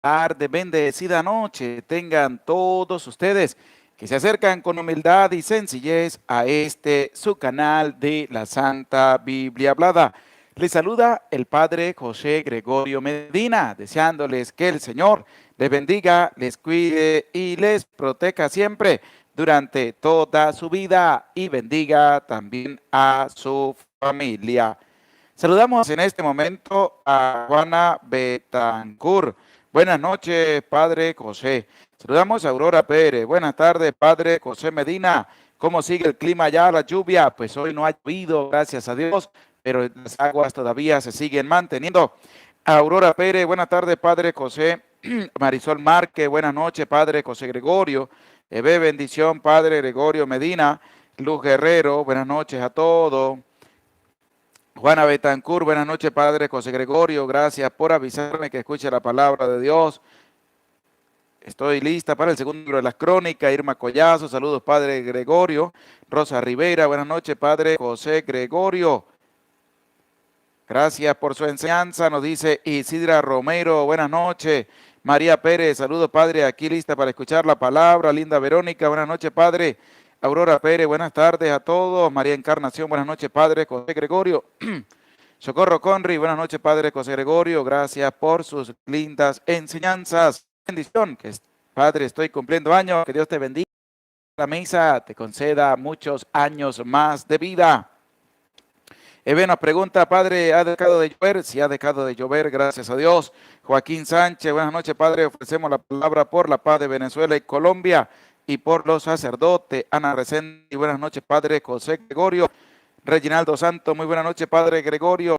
tarde, bendecida noche tengan todos ustedes que se acercan con humildad y sencillez a su canal de la Santa Biblia Hablada. Les saluda el Padre José Gregorio Medina, deseándoles que el Señor les bendiga, les cuide y les proteja siempre durante toda su vida y bendiga también a su familia. Saludamos en este momento a Juana Betancur. Buenas noches, Padre José. Saludamos a Aurora Pérez. Buenas tardes, Padre José Medina. ¿Cómo sigue el clima allá, la lluvia? Pues hoy no ha llovido, gracias a Dios, pero las aguas todavía se siguen manteniendo. Aurora Pérez, buenas tardes, Padre José. Marisol Márquez, buenas noches, Padre José Gregorio. Bendición, Padre Gregorio Medina. Luz Guerrero, buenas noches a todos. Juana Betancur, buenas noches, Padre José Gregorio. Gracias por avisarme que escuche la palabra de Dios. Estoy lista para el segundo libro de las crónicas. Irma Collazo, saludos, Padre Gregorio. Rosa Rivera, buenas noches, Padre José Gregorio. Gracias por su enseñanza, nos dice Isidra Romero, buenas noches. María Pérez, saludos, Padre, aquí lista para escuchar la palabra. Linda Verónica, buenas noches, Padre. Aurora Pérez, buenas tardes a todos. María Encarnación, buenas noches, Padre José Gregorio. Socorro Conri, buenas noches, Padre José Gregorio. Gracias por sus lindas enseñanzas. Bendición, que Padre, estoy cumpliendo años. Que Dios te bendiga. La misa te conceda muchos años más de vida. Eve nos pregunta, Padre, ¿ha dejado de llover? Sí, ha dejado de llover, gracias a Dios. Joaquín Sánchez, buenas noches, Padre. Ofrecemos la palabra por la paz de Venezuela y Colombia y por los sacerdotes. Ana Resende, buenas noches, Padre José Gregorio. Reginaldo Santos, muy buenas noches, Padre Gregorio.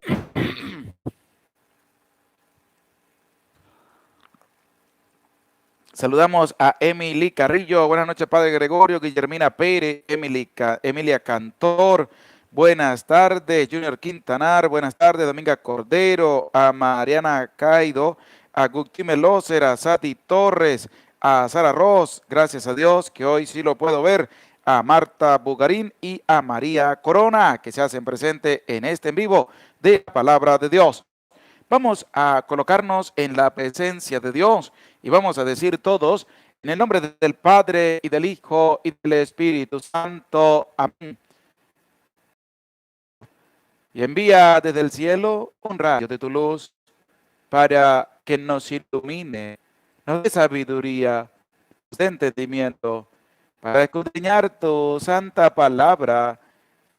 Saludamos a Emily Carrillo, buenas noches, Padre Gregorio. Guillermina Pérez, Emilia Cantor, buenas tardes. Junior Quintanar, buenas tardes. Dominga Cordero, a Mariana Caido, a Guti Melócer, a Sati Torres, a Sara Ross, gracias a Dios que hoy sí lo puedo ver, a Marta Bugarín y a María Corona, que se hacen presente en este en vivo de la Palabra de Dios. Vamos a colocarnos en la presencia de Dios y vamos a decir todos, en el nombre del Padre y del Hijo y del Espíritu Santo. Amén. Y envía desde el cielo un rayo de tu luz para que nos ilumine, nos dé sabiduría, nos dé entendimiento, para escudriñar tu santa palabra,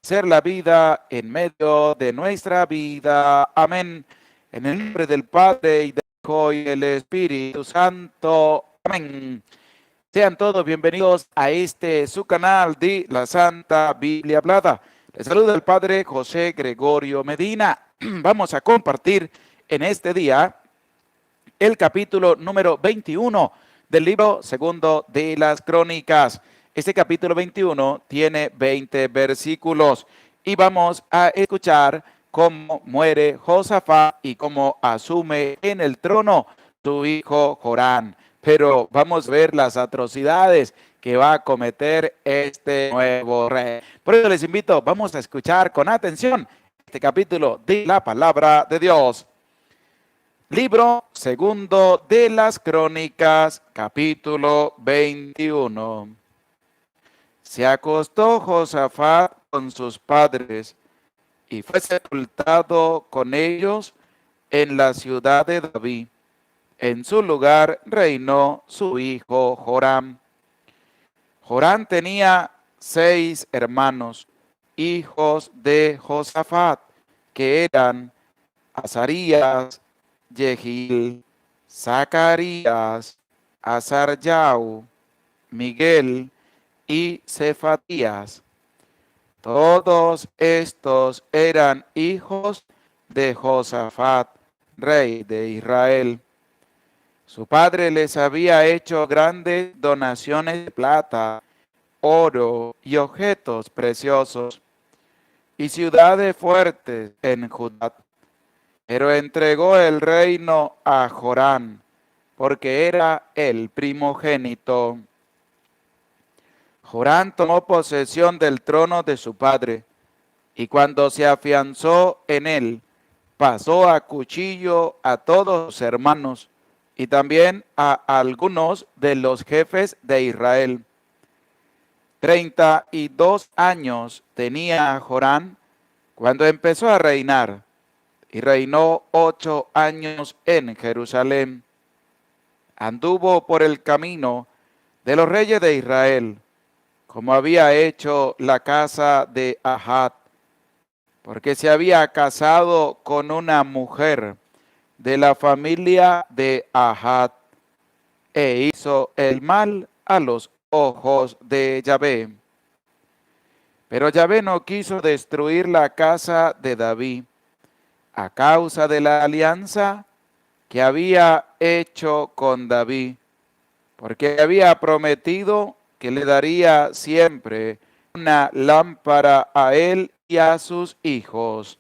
ser la vida en medio de nuestra vida. Amén. En el nombre del Padre y del Hijo y del Espíritu Santo. Amén. Sean todos bienvenidos a su canal de la Santa Biblia Hablada. Les saluda el Padre José Gregorio Medina. Vamos a compartir en este día el capítulo número 21 del libro segundo de las Crónicas. Este capítulo 21 tiene 20 versículos y vamos a escuchar cómo muere Josafat y cómo asume en el trono su hijo Jorán. Pero vamos a ver las atrocidades que va a cometer este nuevo rey. Por eso les invito, vamos a escuchar con atención este capítulo de la Palabra de Dios. Libro segundo de las Crónicas, capítulo 21. Se acostó Josafat con sus padres y fue sepultado con ellos en la ciudad de David. En su lugar reinó su hijo Joram. Joram tenía 6 hermanos, hijos de Josafat, que eran Azarías, Jehiel, Zacarías, Azarjau, Miguel y Cefatías. Todos estos eran hijos de Josafat, rey de Israel. Su padre les había hecho grandes donaciones de plata, oro y objetos preciosos, y ciudades fuertes en Judá. Pero entregó el reino a Jorán, porque era el primogénito. Jorán tomó posesión del trono de su padre, y cuando se afianzó en él, pasó a cuchillo a todos sus hermanos, y también a algunos de los jefes de Israel. 32 años tenía Joram cuando empezó a reinar, y reinó 8 años en Jerusalén. Anduvo por el camino de los reyes de Israel, como había hecho la casa de Ahab, porque se había casado con una mujer de la familia de Ahab, e hizo el mal a los ojos de Yahvé. Pero Yahvé no quiso destruir la casa de David a causa de la alianza que había hecho con David, porque había prometido que le daría siempre una lámpara a él y a sus hijos.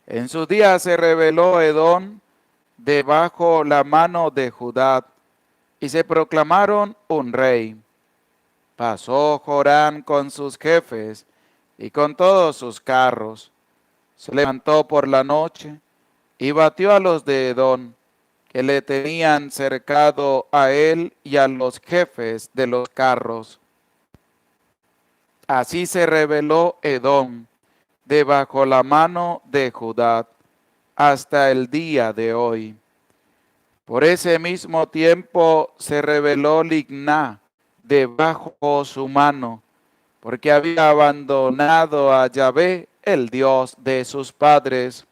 En sus días se rebeló Edom debajo la mano de Judá, y se proclamaron un rey. Pasó Joram con sus jefes y con todos sus carros. Se levantó por la noche y batió a los de Edom, que le tenían cercado a él y a los jefes de los carros. Así se rebeló Edom debajo la mano de Judá hasta el día de hoy. Por ese mismo tiempo se rebeló Libná debajo su mano, porque había abandonado a Yahvé, el Dios de sus padres.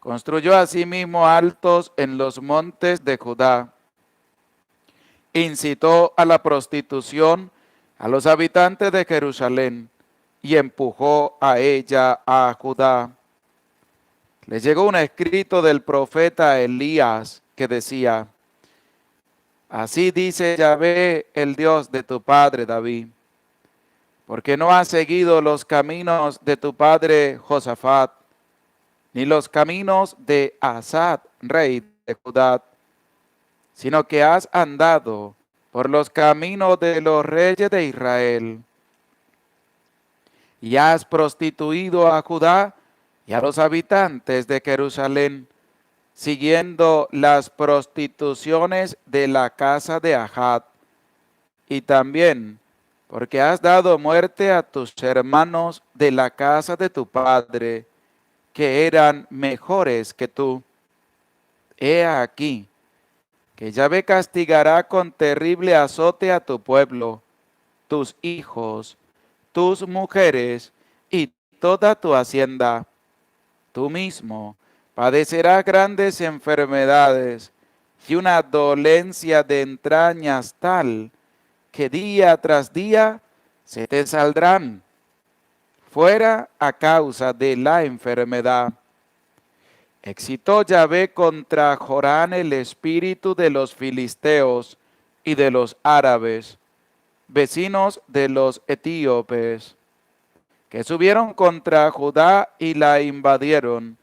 Construyó asimismo altos en los montes de Judá. Incitó a la prostitución a los habitantes de Jerusalén y empujó a ella a Judá. Le llegó un escrito del profeta Elías que decía: así dice Yahvé, el Dios de tu padre David, porque no has seguido los caminos de tu padre Josafat, ni los caminos de Asa, rey de Judá, sino que has andado por los caminos de los reyes de Israel, y has prostituido a Judá y a los habitantes de Jerusalén, siguiendo las prostituciones de la casa de Ahab, y también porque has dado muerte a tus hermanos de la casa de tu padre, que eran mejores que tú. He aquí que Yahvé castigará con terrible azote a tu pueblo, tus hijos, tus mujeres y toda tu hacienda. Tú mismo padecerás grandes enfermedades y una dolencia de entrañas tal que día tras día se te saldrán fuera a causa de la enfermedad. Excitó Yahvé contra Joram el espíritu de los filisteos y de los árabes, vecinos de los etíopes, que subieron contra Judá y la invadieron,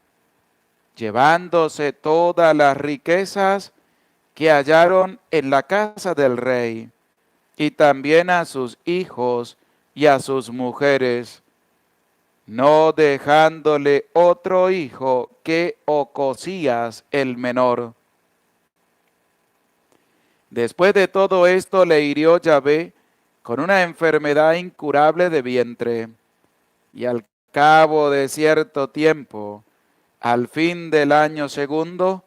llevándose todas las riquezas que hallaron en la casa del rey, y también a sus hijos y a sus mujeres, no dejándole otro hijo que Ocosías el menor. Después de todo esto le hirió Yahvé con una enfermedad incurable de vientre, y al cabo de cierto tiempo, al fin del año segundo,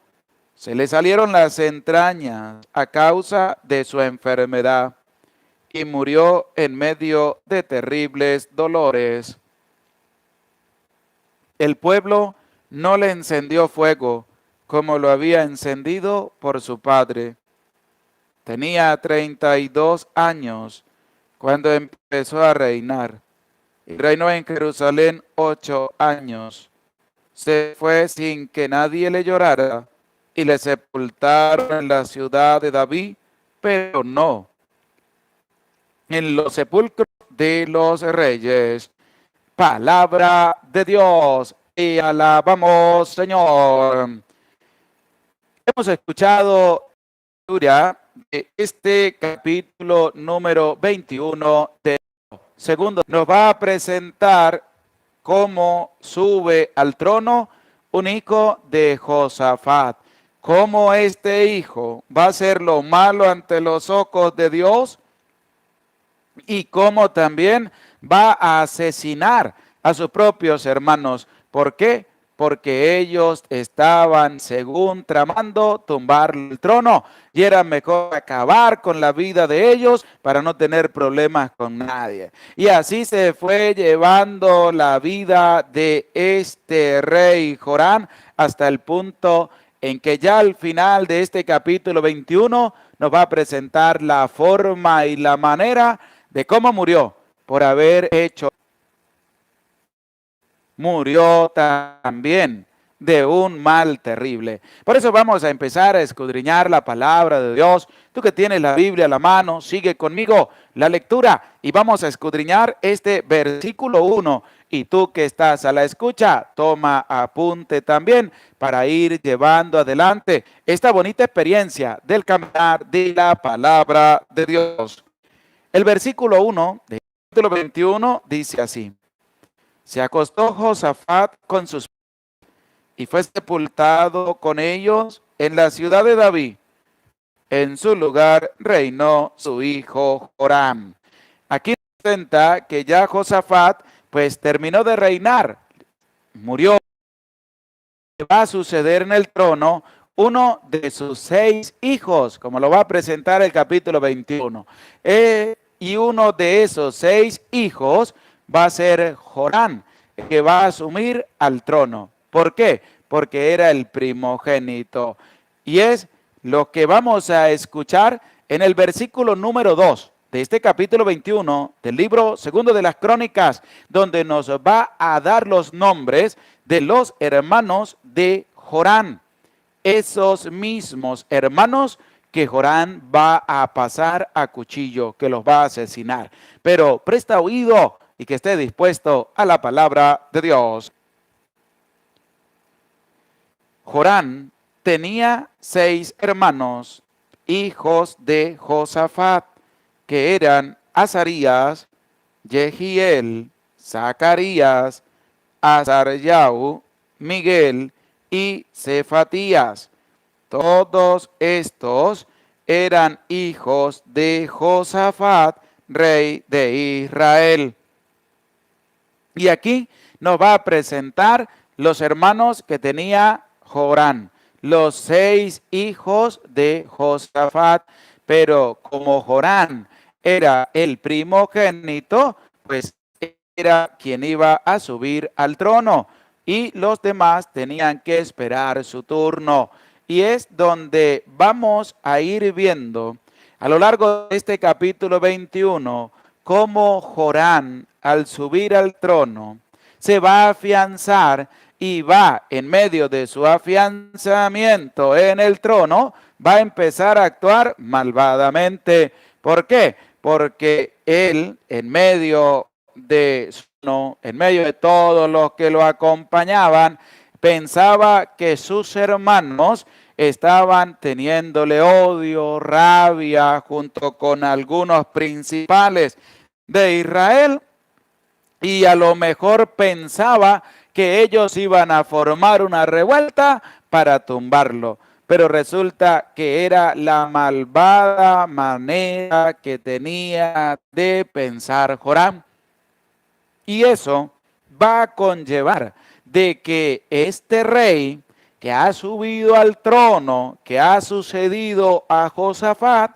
se le salieron las entrañas a causa de su enfermedad, y murió en medio de terribles dolores. El pueblo no le encendió fuego como lo había encendido por su padre. Tenía 32 años cuando empezó a reinar, y reinó en Jerusalén 8 años. Se fue sin que nadie le llorara, y le sepultaron en la ciudad de David, pero no en los sepulcros de los reyes. Palabra de Dios, y alabamos, Señor. Hemos escuchado de este capítulo número 21 de segundo. Nos va a presentar cómo sube al trono un hijo de Josafat, cómo este hijo va a hacer lo malo ante los ojos de Dios y cómo también va a asesinar a sus propios hermanos. ¿Por qué? Porque ellos estaban, según tramando, tumbar el trono y era mejor acabar con la vida de ellos para no tener problemas con nadie. Y así se fue llevando la vida de este rey Jorán hasta el punto en que ya al final de este capítulo 21 nos va a presentar la forma y la manera de cómo murió por haber hecho. Murió también de un mal terrible. Por eso vamos a empezar a escudriñar la palabra de Dios. Tú que tienes la Biblia a la mano, sigue conmigo la lectura y vamos a escudriñar este versículo 1. Y tú que estás a la escucha, toma apunte también para ir llevando adelante esta bonita experiencia del caminar de la palabra de Dios. El versículo 1 del capítulo 21 dice así: se acostó Josafat con sus y fue sepultado con ellos en la ciudad de David. En su lugar reinó su hijo Joram. Aquí presenta que ya Josafat pues terminó de reinar, murió. Va a suceder en el trono uno de sus 6 hijos, como lo va a presentar el capítulo 21. Y uno de esos 6 hijos va a ser Jorán, que va a asumir al trono. ¿Por qué? Porque era el primogénito. Y es lo que vamos a escuchar en el versículo número 2 de este capítulo 21 del libro segundo de las Crónicas, donde nos va a dar los nombres de los hermanos de Jorán. Esos mismos hermanos que Jorán va a pasar a cuchillo, que los va a asesinar. Pero presta oído y que esté dispuesto a la palabra de Dios. Jorán tenía 6 hermanos, hijos de Josafat, que eran Azarías, Jehiel, Zacarías, Azaryahu, Miguel y Cefatías. Todos estos eran hijos de Josafat, rey de Israel. Y aquí nos va a presentar los hermanos que tenía Jorán, los 6 hijos de Josafat. Pero como Jorán era el primogénito, pues era quien iba a subir al trono y los demás tenían que esperar su turno. Y es donde vamos a ir viendo a lo largo de este capítulo 21 cómo Jorán, al subir al trono, se va a afianzar y va, en medio de su afianzamiento en el trono, va a empezar a actuar malvadamente. ¿Por qué? Porque él, en medio de todos los que lo acompañaban, pensaba que sus hermanos estaban teniéndole odio, rabia, junto con algunos principales de Israel, y a lo mejor pensaba que ellos iban a formar una revuelta para tumbarlo. Pero resulta que era la malvada manera que tenía de pensar Joram. Y eso va a conllevar de que este rey que ha subido al trono, que ha sucedido a Josafat,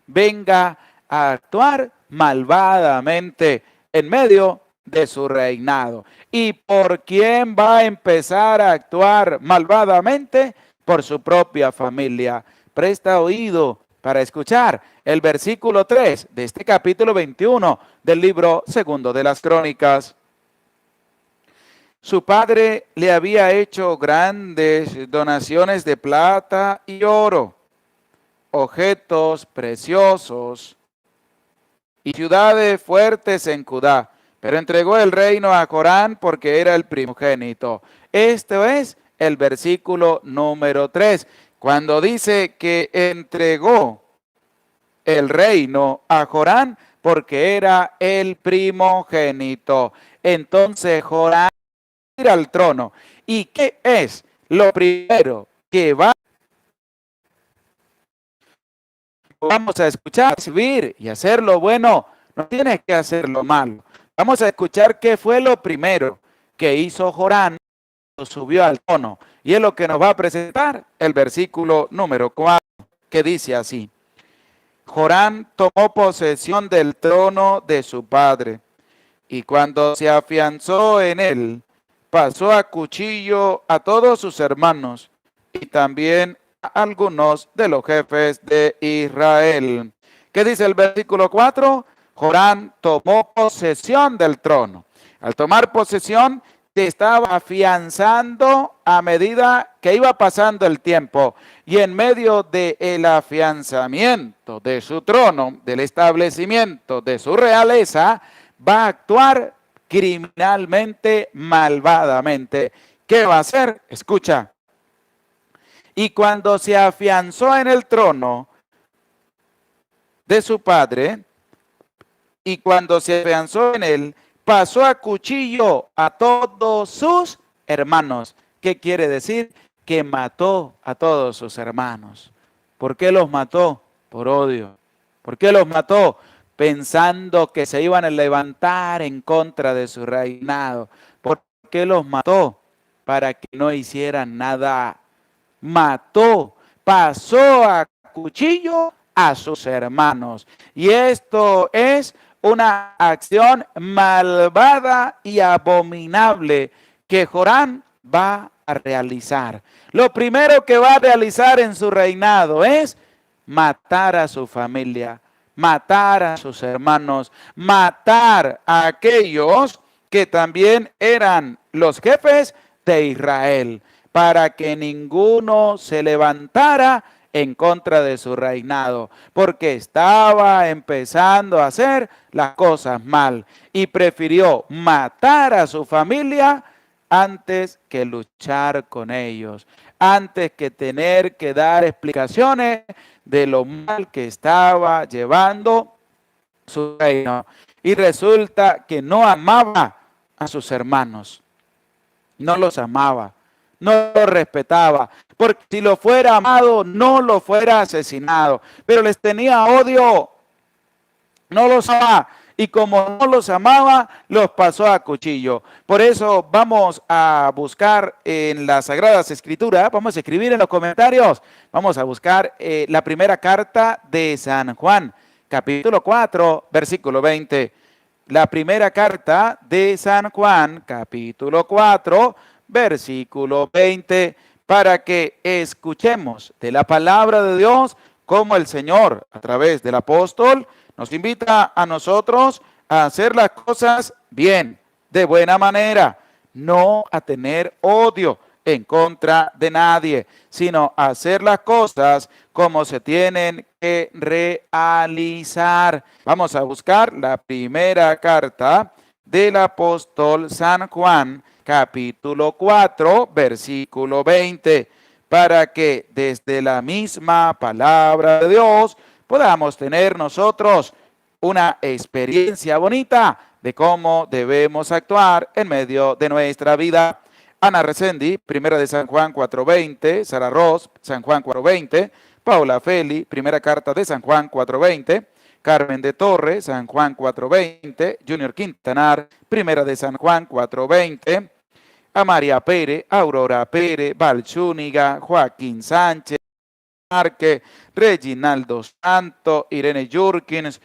venga a actuar malvadamente en medio de su reinado. ¿Y por quién va a empezar a actuar malvadamente? Por su propia familia. Presta oído para escuchar el versículo 3 de este capítulo 21 del libro segundo de las Crónicas. Su padre le había hecho grandes donaciones de plata y oro, objetos preciosos y ciudades fuertes en Judá, pero entregó el reino a Jorán porque era el primogénito. Esto es el versículo número 3, cuando dice que entregó el reino a Jorán porque era el primogénito. Entonces Jorán ir al trono. ¿Y qué es lo primero que va vamos a escuchar, recibir y hacer lo bueno, no tienes que hacer lo malo. Vamos a escuchar qué fue lo primero que hizo Jorán cuando subió al trono. Y es lo que nos va a presentar el versículo número 4, que dice así. Jorán tomó posesión del trono de su padre, y cuando se afianzó en él, pasó a cuchillo a todos sus hermanos, y también a algunos de los jefes de Israel. ¿Qué dice el versículo 4? Jorán tomó posesión del trono. Al tomar posesión, se estaba afianzando a medida que iba pasando el tiempo. Y en medio del afianzamiento de su trono, del establecimiento de su realeza, va a actuar criminalmente, malvadamente. ¿Qué va a hacer? Escucha. Y cuando se afianzó en el trono de su padre, y cuando se afianzó en él, pasó a cuchillo a todos sus hermanos. ¿Qué quiere decir? Que mató a todos sus hermanos. ¿Por qué los mató? Por odio. ¿Por qué los mató? Pensando que se iban a levantar en contra de su reinado. ¿Por qué los mató? Para que no hicieran nada. Mató, pasó a cuchillo a sus hermanos. Y esto es una acción malvada y abominable que Jorán va a realizar. Lo primero que va a realizar en su reinado es matar a su familia, matar a sus hermanos, matar a aquellos que también eran los jefes de Israel, para que ninguno se levantara en contra de su reinado, porque estaba empezando a hacer las cosas mal y prefirió matar a su familia antes que luchar con ellos, antes que tener que dar explicaciones de lo mal que estaba llevando su reino. Y resulta que no amaba a sus hermanos, no los amaba, no los respetaba, porque si lo fuera amado, no lo fuera asesinado, pero les tenía odio, no los amaba, y como no los amaba, los pasó a cuchillo. Por eso vamos a buscar en las Sagradas Escrituras, vamos a escribir en los comentarios, vamos a buscar la primera carta de San Juan, capítulo 4, versículo 20. La primera carta de San Juan, capítulo 4, versículo 20, para que escuchemos de la palabra de Dios como el Señor, a través del apóstol, nos invita a nosotros a hacer las cosas bien, de buena manera, no a tener odio en contra de nadie, sino a hacer las cosas como se tienen que realizar. Vamos a buscar la primera carta del apóstol San Juan, capítulo 4, versículo 20, para que desde la misma palabra de Dios podamos tener nosotros una experiencia bonita de cómo debemos actuar en medio de nuestra vida. Ana Resendi, primera de San Juan 4:20, Sara Ross, San Juan 4:20, Paula Feli, primera carta de San Juan 4:20, Carmen de Torres, San Juan 4:20, Junior Quintanar, primera de San Juan 4:20, a María Pérez, Aurora Pérez, Val Zúñiga, Joaquín Sánchez, Marque, Reginaldo Santo, Irene Jurkins,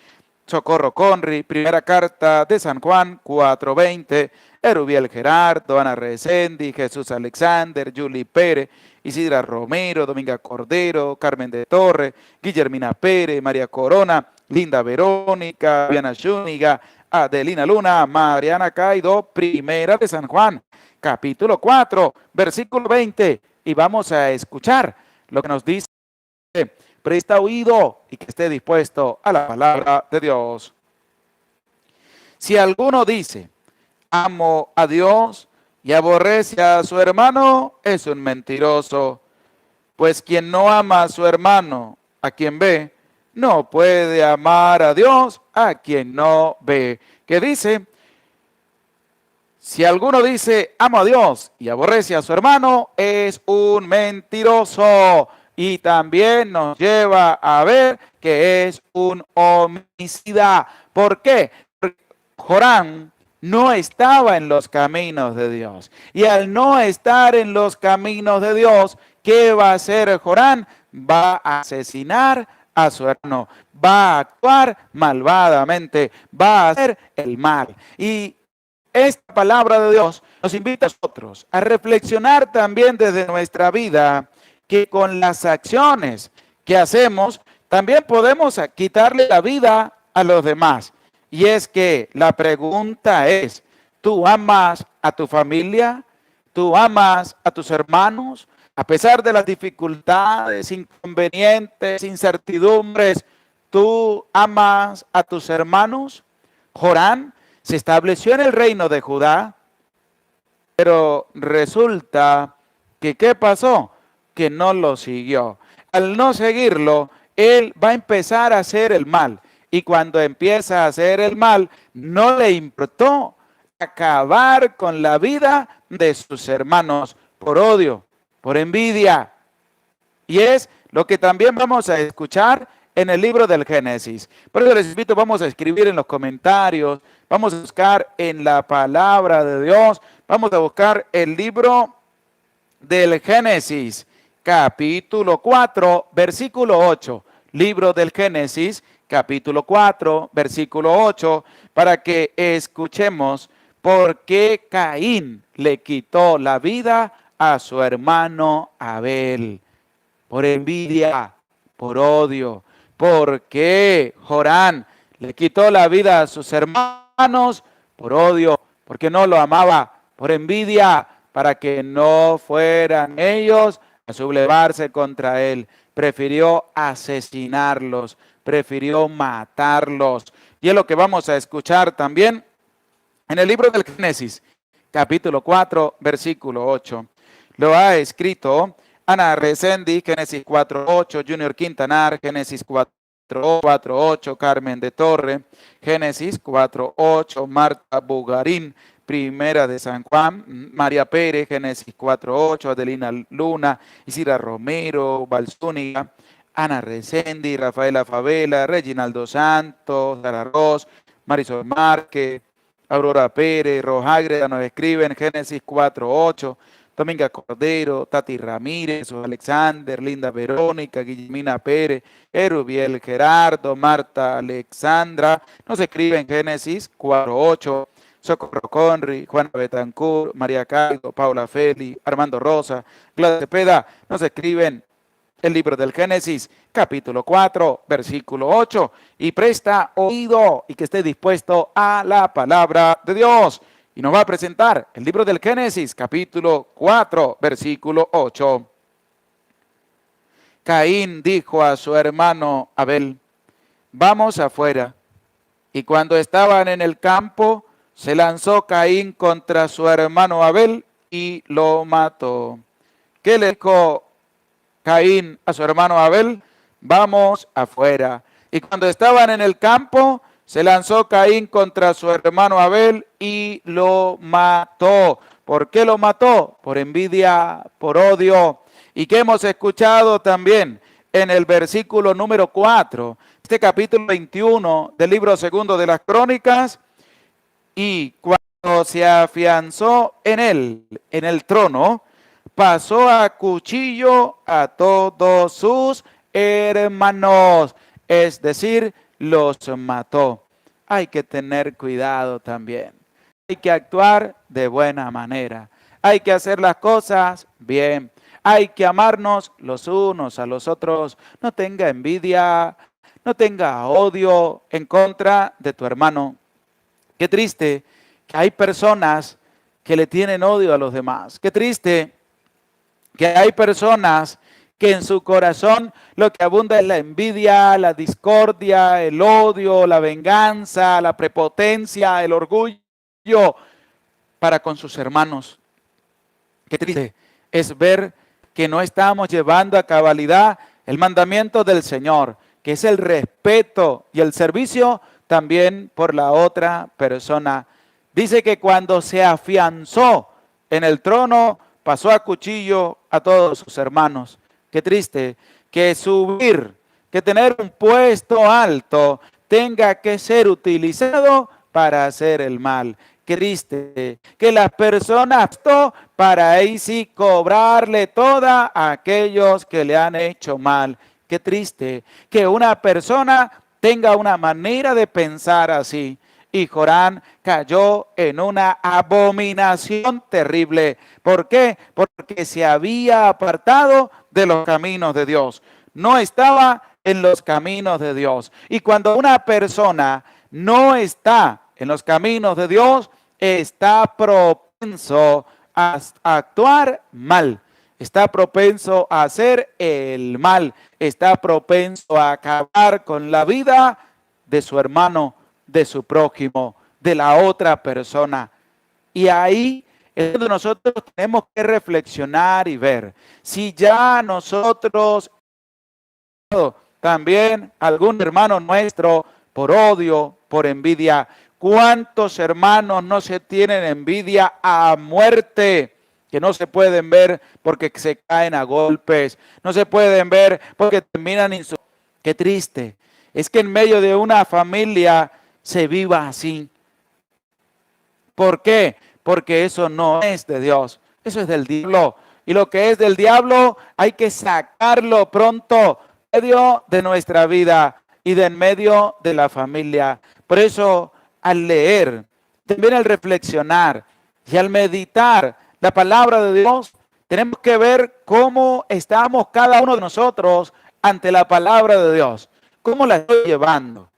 Socorro Conry, primera carta de San Juan 4:20, Erubiel Gerardo, Ana Resendi, Jesús Alexander, Julie Pérez, Isidra Romero, Dominga Cordero, Carmen de Torre, Guillermina Pérez, María Corona, Linda Verónica, Viana Zúñiga, Adelina Luna, Mariana Caido, primera de San Juan, capítulo 4, versículo 20, y vamos a escuchar lo que nos dice. Presta oído y que esté dispuesto a la palabra de Dios. Si alguno dice, amo a Dios y aborrece a su hermano, es un mentiroso. Pues quien no ama a su hermano, a quien ve, no puede amar a Dios, a quien no ve. ¿Qué dice? Si alguno dice, amo a Dios y aborrece a su hermano, es un mentiroso. y también nos lleva a ver que es un homicida. ¿Por qué? Porque Joram no estaba en los caminos de Dios. Y al no estar en los caminos de Dios, ¿qué va a hacer Joram? Va a asesinar a su hermano, va a actuar malvadamente, va a hacer el mal. Y esta palabra de Dios nos invita a nosotros a reflexionar también desde nuestra vida que con las acciones que hacemos también podemos quitarle la vida a los demás. Y es que la pregunta es, ¿tú amas a tu familia? ¿Tú amas a tus hermanos? A pesar de las dificultades, inconvenientes, incertidumbres, ¿tú amas a tus hermanos? Joram se estableció en el reino de Judá, pero resulta que ¿qué pasó? Que no lo siguió. Al no seguirlo, él va a empezar a hacer el mal. Y cuando empieza a hacer el mal, no le importó acabar con la vida de sus hermanos por odio, por envidia. Y es lo que también vamos a escuchar en el libro del Génesis. Por eso les invito, vamos a escribir en los comentarios, vamos a buscar en la palabra de Dios, vamos a buscar el libro del Génesis, capítulo 4, versículo 8. Libro del Génesis, capítulo 4, versículo 8, para que escuchemos por qué Caín le quitó la vida a su hermano Abel. Por envidia, por odio. ¿Por qué Joram le quitó la vida a sus hermanos? Por odio, porque no lo amaba, por envidia, para que no fueran ellos a sublevarse contra él. Prefirió asesinarlos, prefirió matarlos. Y es lo que vamos a escuchar también en el libro del Génesis, capítulo 4, versículo 8. Lo ha escrito Ana Resendi, Génesis 4.8, Junior Quintanar, Génesis 4.8, Carmen de Torre, Génesis 4.8, Marta Bugarín, Primera de San Juan, María Pérez, Génesis 4.8, Adelina Luna, Isidra Romero, Balzúñiga, Ana Resendi, Rafaela Favela, Reginaldo Santos, Sara Ross, Marisol Márquez, Aurora Pérez, Rojágreda nos escriben, Génesis 4.8, Dominga Cordero, Tati Ramírez, Alexander, Linda Verónica, Guillemina Pérez, Erubiel Gerardo, Marta Alexandra, nos escriben Génesis 4.8, Socorro Conry, Juana Betancourt, María Caldo, Paula Feli, Armando Rosa, Gladys Cepeda, nos escriben el libro del Génesis, capítulo 4, versículo 8, y presta oído y que esté dispuesto a la palabra de Dios. Y nos va a presentar el libro del Génesis, capítulo 4, versículo 8. Caín dijo a su hermano Abel, vamos afuera. Y cuando estaban en el campo, se lanzó Caín contra su hermano Abel y lo mató. ¿Qué le dijo Caín a su hermano Abel? Vamos afuera. Y cuando estaban en el campo, se lanzó Caín contra su hermano Abel y lo mató. ¿Por qué lo mató? Por envidia, por odio. Y que hemos escuchado también en el versículo número 4, este capítulo 21 del libro segundo de las Crónicas. Y cuando se afianzó en él, en el trono, pasó a cuchillo a todos sus hermanos, es decir, los mató. Hay que tener cuidado también. Hay que actuar de buena manera. Hay que hacer las cosas bien. Hay que amarnos los unos a los otros. No tenga envidia, no tenga odio en contra de tu hermano. Qué triste que hay personas que le tienen odio a los demás. Qué triste que hay personas que en su corazón lo que abunda es la envidia, la discordia, el odio, la venganza, la prepotencia, el orgullo para con sus hermanos. Qué triste es ver que no estamos llevando a cabalidad el mandamiento del Señor, que es el respeto y el servicio también por la otra persona. Dice que cuando se afianzó en el trono, pasó a cuchillo a todos sus hermanos. Qué triste que subir, que tener un puesto alto tenga que ser utilizado para hacer el mal. Qué triste que las personas para ahí sí cobrarle toda a aquellos que le han hecho mal. Qué triste que una persona tenga una manera de pensar así. Y Jorán cayó en una abominación terrible. ¿Por qué? Porque se había apartado de los caminos de Dios. No estaba en los caminos de Dios. Y cuando una persona no está en los caminos de Dios, está propenso a actuar mal. Está propenso a hacer el mal. Está propenso a acabar con la vida de su hermano, de su prójimo, de la otra persona. Y ahí es donde nosotros tenemos que reflexionar y ver si ya nosotros, también algún hermano nuestro, por odio, por envidia. ¿Cuántos hermanos no se tienen envidia a muerte? Que no se pueden ver porque se caen a golpes, no se pueden ver porque terminan insultando. Qué triste. Es que en medio de una familia se viva así. ¿Por qué? Porque eso no es de Dios, eso es del diablo. Y lo que es del diablo hay que sacarlo pronto en medio de nuestra vida y de en medio de la familia. Por eso, al leer, también al reflexionar y al meditar la palabra de Dios, tenemos que ver cómo estamos cada uno de nosotros ante la palabra de Dios. ¿Cómo la estoy llevando?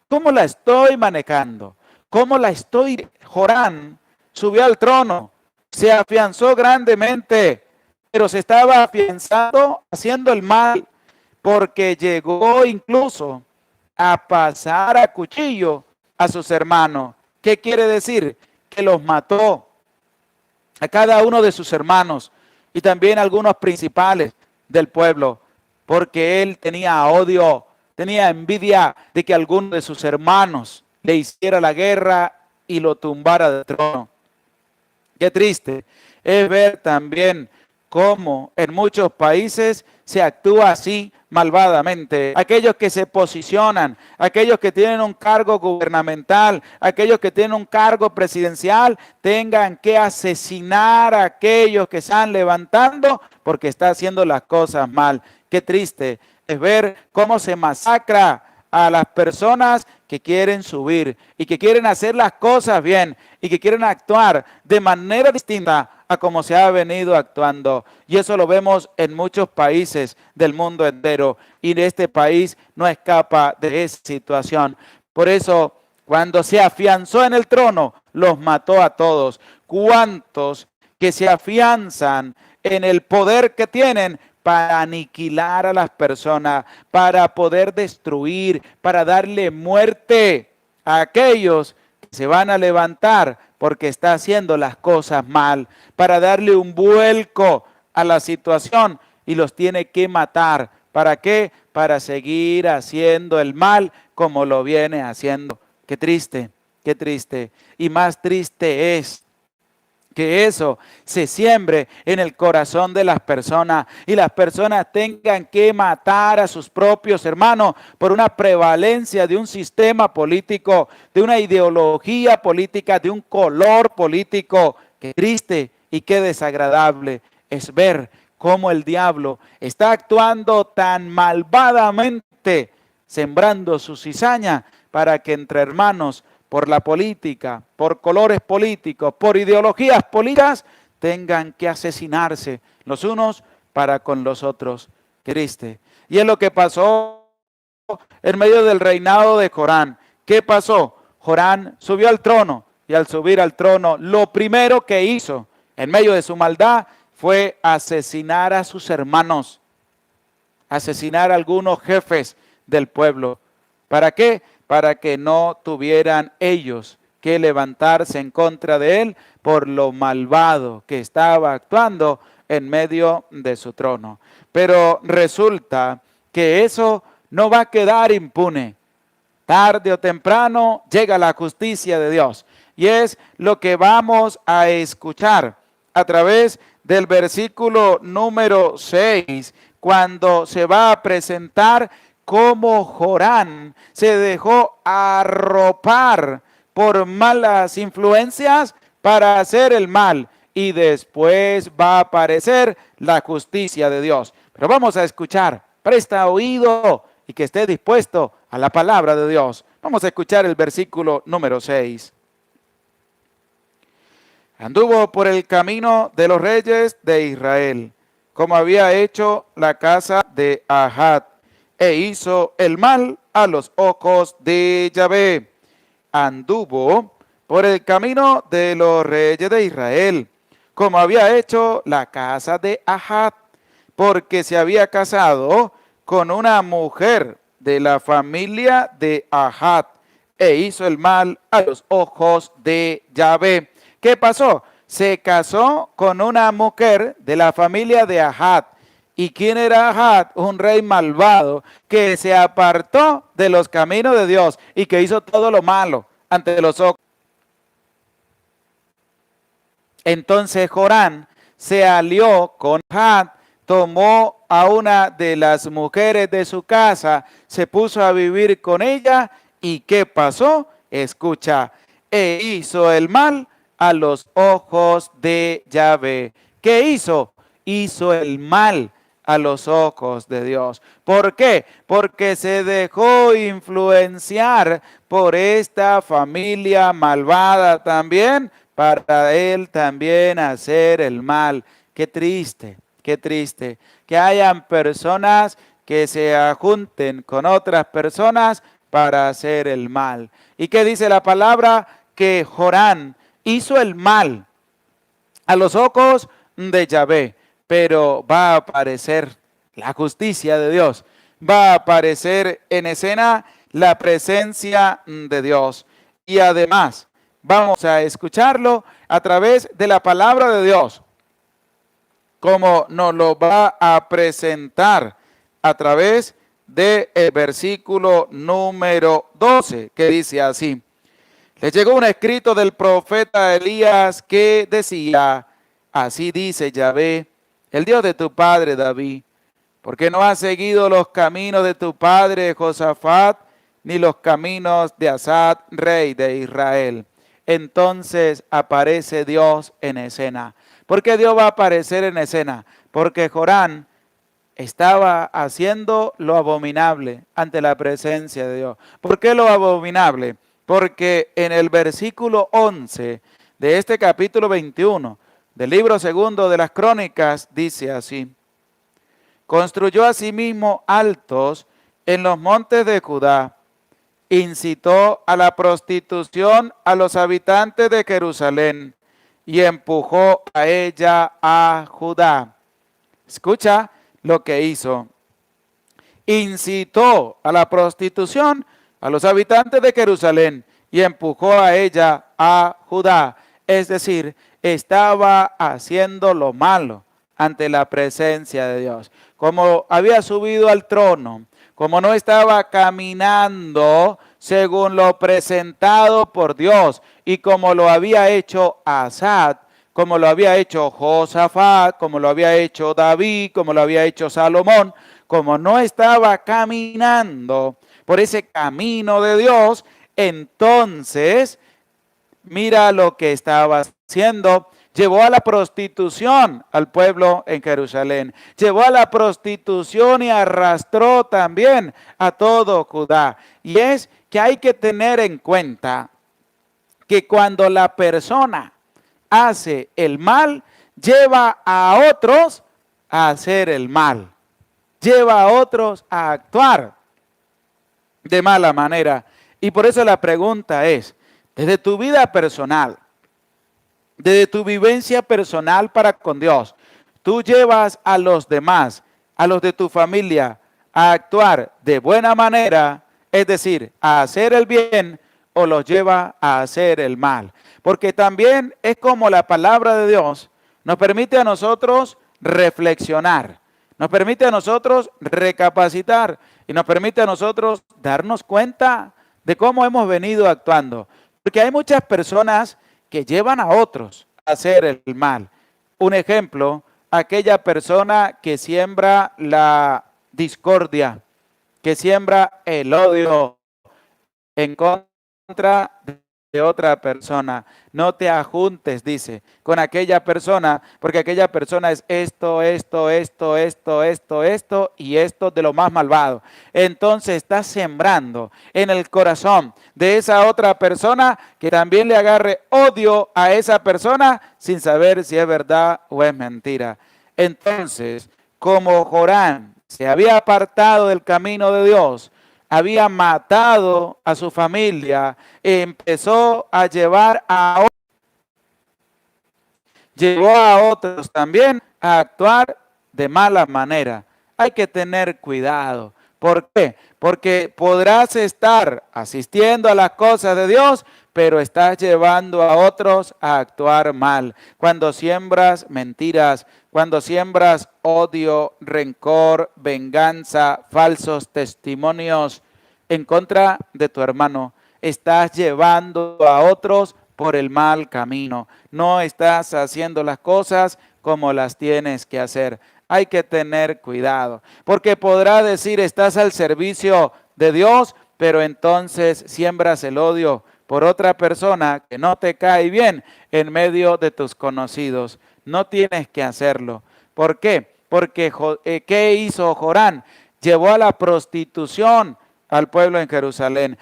¿Cómo la estoy manejando? ¿Cómo la estoy? Jorán subió al trono, se afianzó grandemente, pero se estaba afianzando haciendo el mal, porque llegó incluso a pasar a cuchillo a sus hermanos. ¿Qué quiere decir? Que los mató a cada uno de sus hermanos y también a algunos principales del pueblo, porque él tenía odio, tenía envidia de que alguno de sus hermanos le hiciera la guerra y lo tumbara del trono. Qué triste es ver también cómo en muchos países se actúa así malvadamente. Aquellos que se posicionan, aquellos que tienen un cargo gubernamental, aquellos que tienen un cargo presidencial, tengan que asesinar a aquellos que están levantando porque está haciendo las cosas mal. Qué triste es ver cómo se masacra a las personas que quieren subir y que quieren hacer las cosas bien y que quieren actuar de manera distinta a como se ha venido actuando. Y eso lo vemos en muchos países del mundo entero. Y este país no escapa de esa situación. Por eso, cuando se afianzó en el trono, los mató a todos. ¿Cuántos que se afianzan en el poder que tienen para aniquilar a las personas, para poder destruir, para darle muerte a aquellos que se van a levantar porque está haciendo las cosas mal, para darle un vuelco a la situación y los tiene que matar? ¿Para qué? Para seguir haciendo el mal como lo viene haciendo. Qué triste, qué triste. Y más triste es que eso se siembre en el corazón de las personas y las personas tengan que matar a sus propios hermanos por una prevalencia de un sistema político, de una ideología política, de un color político. Qué triste y qué desagradable es ver cómo el diablo está actuando tan malvadamente, sembrando su cizaña para que entre hermanos, por la política, por colores políticos, por ideologías políticas, tengan que asesinarse los unos para con los otros. Qué triste. Y es lo que pasó en medio del reinado de Jorán. ¿Qué pasó? Jorán subió al trono y al subir al trono, lo primero que hizo en medio de su maldad fue asesinar a sus hermanos, asesinar a algunos jefes del pueblo. ¿Para qué? Para que no tuvieran ellos que levantarse en contra de él por lo malvado que estaba actuando en medio de su trono. Pero resulta que eso no va a quedar impune. Tarde o temprano llega la justicia de Dios. Y es lo que vamos a escuchar a través del versículo número 6, cuando se va a presentar cómo Jorán se dejó arropar por malas influencias para hacer el mal, y después va a aparecer la justicia de Dios. Pero vamos a escuchar, presta oído y que esté dispuesto a la palabra de Dios. Vamos a escuchar el versículo número 6. Anduvo por el camino de los reyes de Israel, como había hecho la casa de Ahab, e hizo el mal a los ojos de Yahvé. Anduvo por el camino de los reyes de Israel, como había hecho la casa de Ahab, porque se había casado con una mujer de la familia de Ahab, e hizo el mal a los ojos de Yahvé. ¿Qué pasó? Se casó con una mujer de la familia de Ahab. ¿Y quién era Ahab? Un rey malvado que se apartó de los caminos de Dios y que hizo todo lo malo ante los ojos. Entonces Jorán se alió con Ahab, tomó a una de las mujeres de su casa, se puso a vivir con ella. ¿Y qué pasó? Escucha, e hizo el mal a los ojos de Yahvé. ¿Qué hizo? Hizo el mal a los ojos de Dios. ¿Por qué? Porque se dejó influenciar por esta familia malvada también, para él también hacer el mal. Qué triste que hayan personas que se junten con otras personas para hacer el mal. ¿Y qué dice la palabra? Que Jorán hizo el mal a los ojos de Yahvé, pero va a aparecer la justicia de Dios, va a aparecer en escena la presencia de Dios. Y además vamos a escucharlo a través de la palabra de Dios, como nos lo va a presentar a través del versículo número 12, que dice así: les llegó un escrito del profeta Elías que decía, así dice Yahvé, el Dios de tu padre David, porque no has seguido los caminos de tu padre Josafat, ni los caminos de Asad, rey de Israel. Entonces aparece Dios en escena. ¿Por qué Dios va a aparecer en escena? Porque Jorán estaba haciendo lo abominable ante la presencia de Dios. ¿Por qué lo abominable? Porque en el versículo 11 de este capítulo 21 del libro segundo de las Crónicas dice así: construyó asimismo altos en los montes de Judá, incitó a la prostitución a los habitantes de Jerusalén y empujó a ella a Judá. Escucha lo que hizo. Incitó a la prostitución a los habitantes de Jerusalén y empujó a ella a Judá. Es decir, estaba haciendo lo malo ante la presencia de Dios. Como había subido al trono, como no estaba caminando según lo presentado por Dios, y como lo había hecho Asad, como lo había hecho Josafat, como lo había hecho David, como lo había hecho Salomón, como no estaba caminando por ese camino de Dios, entonces mira lo que estaba haciendo. Llevó a la prostitución al pueblo en Jerusalén. Llevó a la prostitución y arrastró también a todo Judá. Y es que hay que tener en cuenta que cuando la persona hace el mal, lleva a otros a hacer el mal. Lleva a otros a actuar de mala manera. Y por eso la pregunta es, desde tu vida personal, desde tu vivencia personal para con Dios, tú llevas a los demás, a los de tu familia, a actuar de buena manera, es decir, a hacer el bien, o los lleva a hacer el mal. Porque también es como la palabra de Dios nos permite a nosotros reflexionar, nos permite a nosotros recapacitar y nos permite a nosotros darnos cuenta de cómo hemos venido actuando. Porque hay muchas personas que llevan a otros a hacer el mal. Un ejemplo aquella persona que siembra la discordia, que siembra el odio en contra de otra persona. No te ajuntes, dice, con aquella persona, porque aquella persona es esto, y esto de lo más malvado. Entonces estás sembrando en el corazón de esa otra persona que también le agarre odio a esa persona sin saber si es verdad o es mentira. Entonces, como Jorán se había apartado del camino de Dios, había matado a su familia, empezó a llevó a otros también a actuar de mala manera. Hay que tener cuidado. ¿Por qué? Porque podrás estar asistiendo a las cosas de Dios, pero estás llevando a otros a actuar mal. Cuando siembras mentiras, cuando siembras odio, rencor, venganza, falsos testimonios en contra de tu hermano, estás llevando a otros por el mal camino. No estás haciendo las cosas como las tienes que hacer. Hay que tener cuidado, porque podrá decir estás al servicio de Dios, pero entonces siembras el odio por otra persona que no te cae bien en medio de tus conocidos. No tienes que hacerlo. ¿Por qué? Porque ¿qué hizo Jorán? Llevó a la prostitución al pueblo en Jerusalén,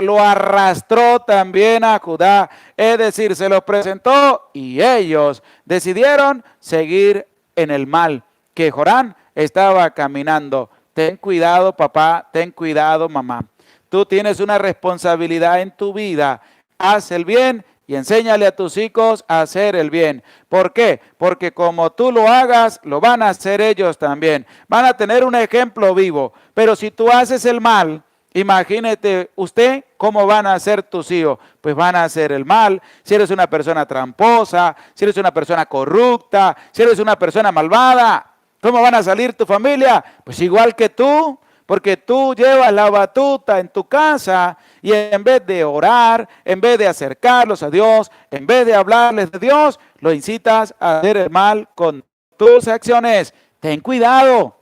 lo arrastró también a Judá, es decir, se los presentó y ellos decidieron seguir en el mal que Jorán estaba caminando. Ten cuidado, papá, ten cuidado, mamá. Tú tienes una responsabilidad en tu vida. Haz el bien y enséñale a tus hijos a hacer el bien. ¿Por qué? Porque como tú lo hagas, lo van a hacer ellos también. Van a tener un ejemplo vivo. Pero si tú haces el mal, imagínate usted cómo van a ser tus hijos. Pues van a hacer el mal. Si eres una persona tramposa, si eres una persona corrupta, si eres una persona malvada, ¿cómo van a salir tu familia? Pues igual que tú. Porque tú llevas la batuta en tu casa y en vez de orar, en vez de acercarlos a Dios, en vez de hablarles de Dios, lo incitas a hacer el mal con tus acciones. Ten cuidado.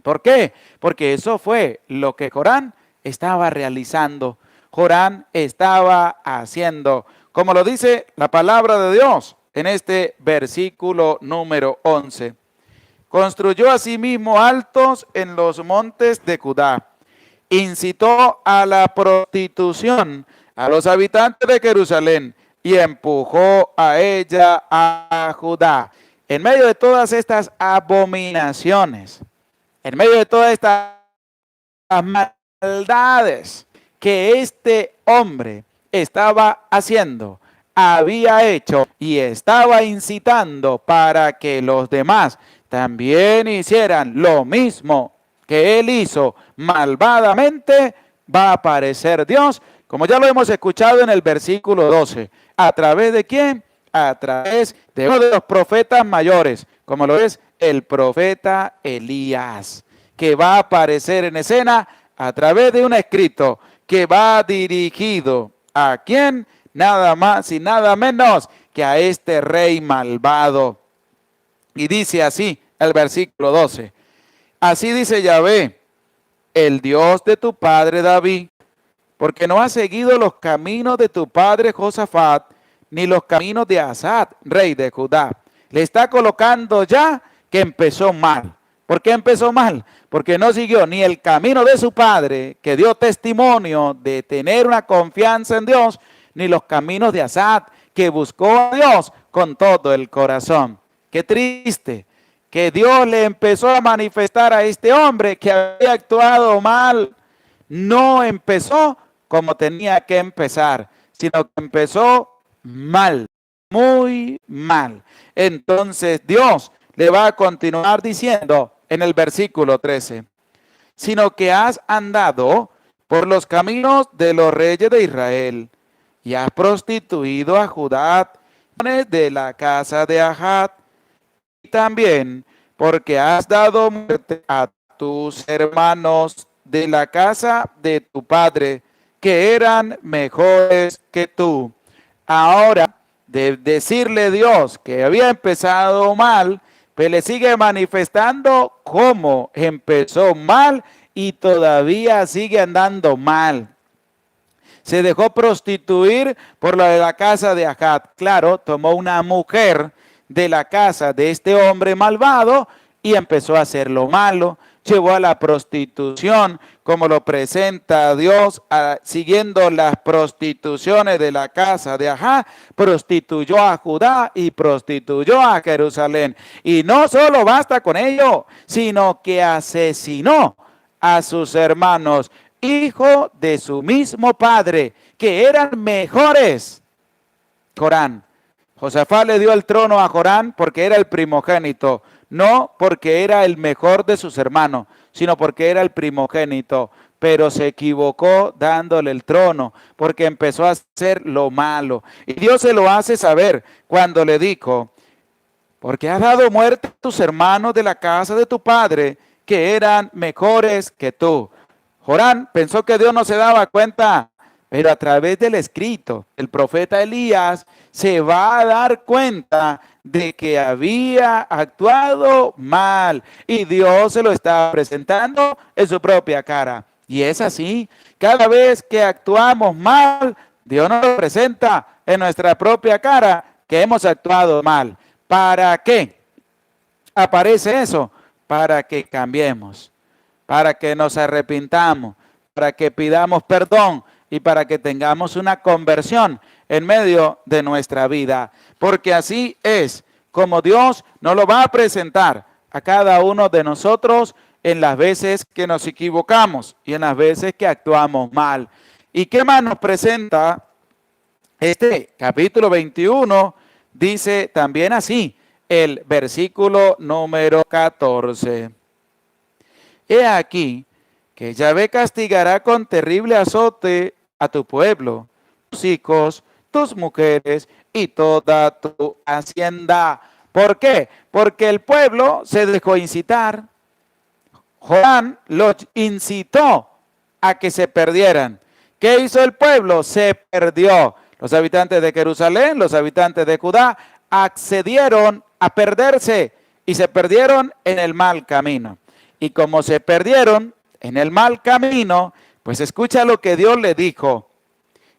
¿Por qué? Porque eso fue lo que Jorán estaba realizando. Jorán estaba haciendo, como lo dice la palabra de Dios en este versículo número 11. Construyó asimismo altos en los montes de Judá. Incitó a la prostitución a los habitantes de Jerusalén y empujó a ella a Judá. En medio de todas estas abominaciones, en medio de todas estas maldades que este hombre estaba haciendo, había hecho y estaba incitando para que los demás también hicieran lo mismo que él hizo malvadamente, va a aparecer Dios, como ya lo hemos escuchado en el versículo 12. ¿A través de quién? A través de uno de los profetas mayores, como lo es el profeta Elías, que va a aparecer en escena a través de un escrito que va dirigido ¿a quién? Nada más y nada menos que a este rey malvado. Y dice así el versículo 12. Así dice Yahvé, el Dios de tu padre David, porque no has seguido los caminos de tu padre Josafat, ni los caminos de Asad, rey de Judá. Le está colocando ya que empezó mal. ¿Por qué empezó mal? Porque no siguió ni el camino de su padre, que dio testimonio de tener una confianza en Dios, ni los caminos de Asad, que buscó a Dios con todo el corazón. Qué triste que Dios le empezó a manifestar a este hombre que había actuado mal. No empezó como tenía que empezar, sino que empezó mal, muy mal. Entonces Dios le va a continuar diciendo en el versículo 13, sino que has andado por los caminos de los reyes de Israel y has prostituido a Judá de la casa de Ahab, y también porque has dado muerte a tus hermanos de la casa de tu padre, que eran mejores que tú. Ahora de decirle Dios que había empezado mal, pues le sigue manifestando cómo empezó mal y todavía sigue andando mal. Se dejó prostituir por lo de la casa de Achat. Claro, tomó una mujer de la casa de este hombre malvado y empezó a hacer lo malo. Llevó a la prostitución, como lo presenta Dios, siguiendo las prostituciones de la casa de Achat, prostituyó a Judá y prostituyó a Jerusalén. Y no solo basta con ello, sino que asesinó a sus hermanos, hijo de su mismo padre, que eran mejores. Jorán. Josafat le dio el trono a Jorán porque era el primogénito, no porque era el mejor de sus hermanos, sino porque era el primogénito. Pero se equivocó dándole el trono porque empezó a hacer lo malo. Y Dios se lo hace saber cuando le dijo, porque has dado muerte a tus hermanos de la casa de tu padre, que eran mejores que tú. Jorán pensó que Dios no se daba cuenta, pero a través del escrito, el profeta Elías se va a dar cuenta de que había actuado mal y Dios se lo está presentando en su propia cara. Y es así, cada vez que actuamos mal, Dios nos lo presenta en nuestra propia cara que hemos actuado mal. ¿Para qué aparece eso? Para que cambiemos, para que nos arrepintamos, para que pidamos perdón y para que tengamos una conversión en medio de nuestra vida. Porque así es como Dios nos lo va a presentar a cada uno de nosotros en las veces que nos equivocamos y en las veces que actuamos mal. ¿Y qué más nos presenta este capítulo 21? Dice también así, el versículo número 14. He aquí que Yahvé castigará con terrible azote a tu pueblo, tus hijos, tus mujeres y toda tu hacienda. ¿Por qué? Porque el pueblo se dejó incitar. Jorán los incitó a que se perdieran. ¿Qué hizo el pueblo? Se perdió. Los habitantes de Jerusalén, los habitantes de Judá, accedieron a perderse y se perdieron en el mal camino. Y como se perdieron en el mal camino, pues escucha lo que Dios le dijo.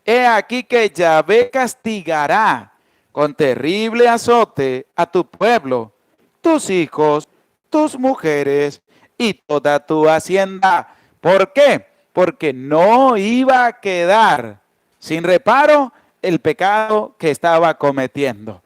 He aquí que Yahvé castigará con terrible azote a tu pueblo, tus hijos, tus mujeres y toda tu hacienda. ¿Por qué? Porque no iba a quedar sin reparo el pecado que estaba cometiendo.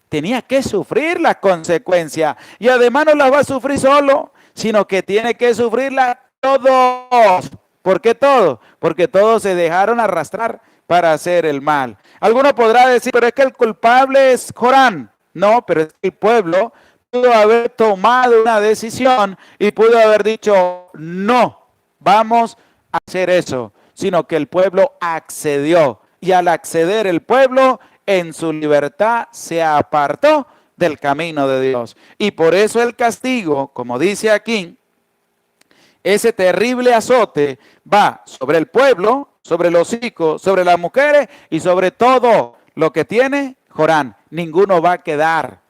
Tenía que sufrir la consecuencia y además no la va a sufrir solo, sino que tiene que sufrirla todos. ¿Por qué todos? Porque todos se dejaron arrastrar para hacer el mal. Alguno podrá decir, pero es que el culpable es Jorán. No, pero es que el pueblo pudo haber tomado una decisión y pudo haber dicho, no, vamos a hacer eso, sino que el pueblo accedió. Y al acceder el pueblo, en su libertad se apartó del camino de Dios. Y por eso el castigo, como dice aquí, ese terrible azote va sobre el pueblo, sobre los hijos, sobre las mujeres y sobre todo lo que tiene Jorán. Ninguno va a quedar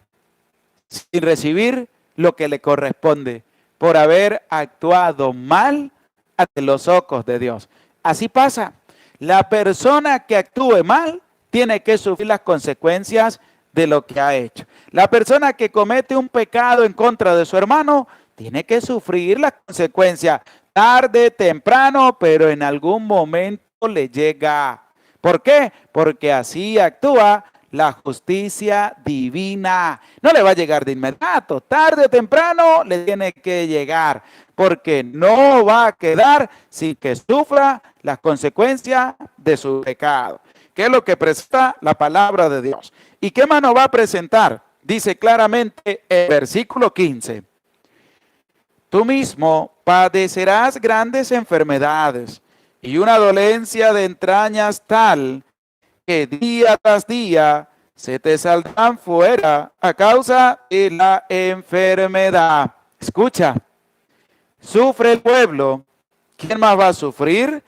sin recibir lo que le corresponde por haber actuado mal ante los ojos de Dios. Así pasa. La persona que actúe mal tiene que sufrir las consecuencias de lo que ha hecho. La persona que comete un pecado en contra de su hermano tiene que sufrir las consecuencias, tarde, temprano, pero en algún momento le llega. ¿Por qué? Porque así actúa la justicia divina. No le va a llegar de inmediato, tarde o temprano le tiene que llegar, porque no va a quedar sin que sufra las consecuencias de su pecado. ¿Qué es lo que presenta la palabra de Dios? ¿Y qué más nos va a presentar? Dice claramente el versículo 15. Tú mismo padecerás grandes enfermedades y una dolencia de entrañas tal que día tras día se te saldrán fuera a causa de la enfermedad. Escucha, sufre el pueblo. ¿Quién más va a sufrir?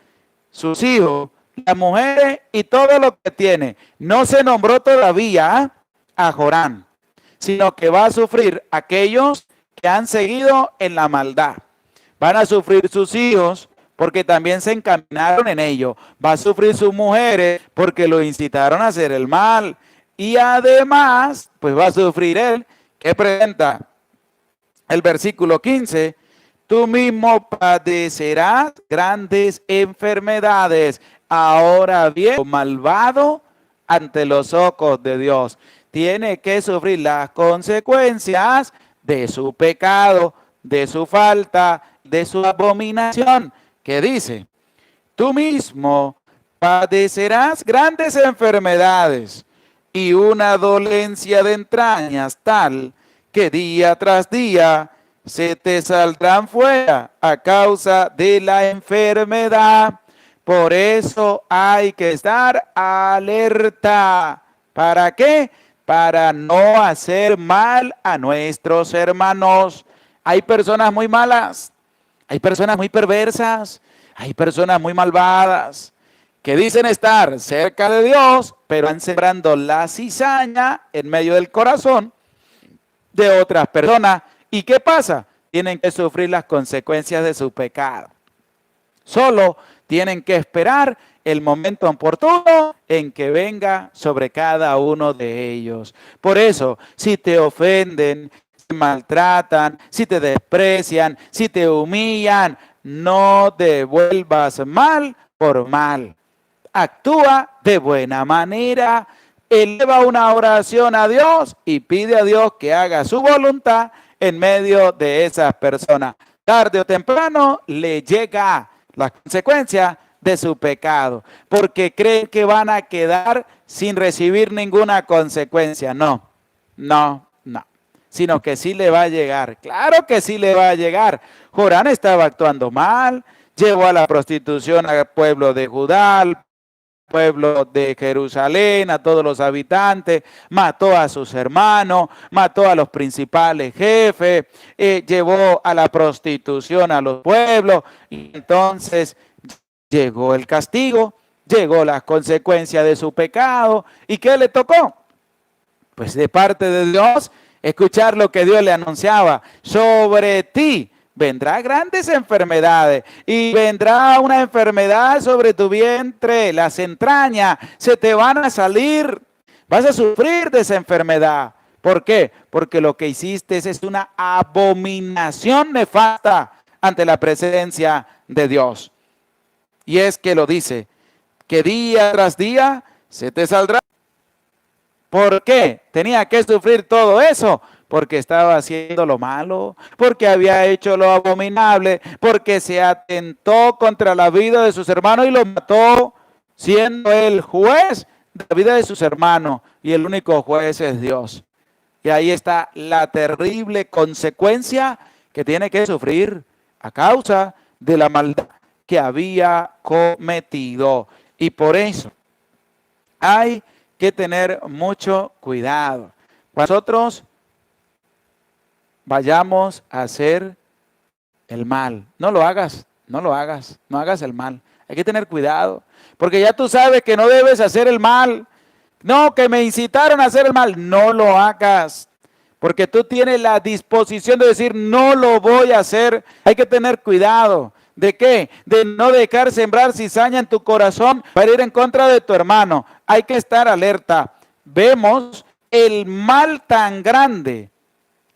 Sus hijos, las mujeres y todo lo que tiene. No se nombró todavía a Jorán, sino que va a sufrir aquellos que han seguido en la maldad. Van a sufrir sus hijos porque también se encaminaron en ello. Va a sufrir sus mujeres porque lo incitaron a hacer el mal. Y además, pues va a sufrir él, que presenta el versículo 15. Tú mismo padecerás grandes enfermedades. Ahora bien, malvado ante los ojos de Dios tiene que sufrir las consecuencias de su pecado, de su falta, de su abominación. ¿Qué dice? Tú mismo padecerás grandes enfermedades y una dolencia de entrañas tal que día tras día se te saldrán fuera a causa de la enfermedad. Por eso hay que estar alerta. ¿Para qué? Para no hacer mal a nuestros hermanos. Hay personas muy malas, hay personas muy perversas, hay personas muy malvadas que dicen estar cerca de Dios, pero van sembrando la cizaña en medio del corazón de otras personas. ¿Y qué pasa? Tienen que sufrir las consecuencias de su pecado. Solo tienen que esperar el momento oportuno en que venga sobre cada uno de ellos. Por eso, si te ofenden, si te maltratan, si te desprecian, si te humillan, no devuelvas mal por mal. Actúa de buena manera, eleva una oración a Dios y pide a Dios que haga su voluntad en medio de esas personas. Tarde o temprano le llega la consecuencia de su pecado, porque creen que van a quedar sin recibir ninguna consecuencia. No, sino que sí le va a llegar. Claro que sí le va a llegar. Jorán estaba actuando mal, llevó a la prostitución al pueblo de Judá, al pueblo de Jerusalén, a todos los habitantes, mató a sus hermanos, mató a los principales jefes, llevó a la prostitución a los pueblos, y entonces llegó el castigo, llegó las consecuencias de su pecado. ¿Y qué le tocó? Pues de parte de Dios, escuchar lo que Dios le anunciaba. Sobre ti vendrá grandes enfermedades y vendrá una enfermedad sobre tu vientre, las entrañas se te van a salir. Vas a sufrir de esa enfermedad. ¿Por qué? Porque lo que hiciste es una abominación nefasta ante la presencia de Dios. Y es que lo dice, que día tras día se te saldrá. ¿Por qué tenía que sufrir todo eso? Porque estaba haciendo lo malo, porque había hecho lo abominable, porque se atentó contra la vida de sus hermanos y los mató, siendo el juez de la vida de sus hermanos. Y el único juez es Dios. Y ahí está la terrible consecuencia que tiene que sufrir a causa de la maldad que había cometido. Y por eso hay que tener mucho cuidado. Nosotros vayamos a hacer el mal. No lo hagas, no lo hagas, no hagas el mal. Hay que tener cuidado, porque ya tú sabes que no debes hacer el mal. No, que me incitaron a hacer el mal. No lo hagas, porque tú tienes la disposición de decir, no lo voy a hacer. Hay que tener cuidado. ¿De qué? De no dejar sembrar cizaña en tu corazón para ir en contra de tu hermano. Hay que estar alerta. Vemos el mal tan grande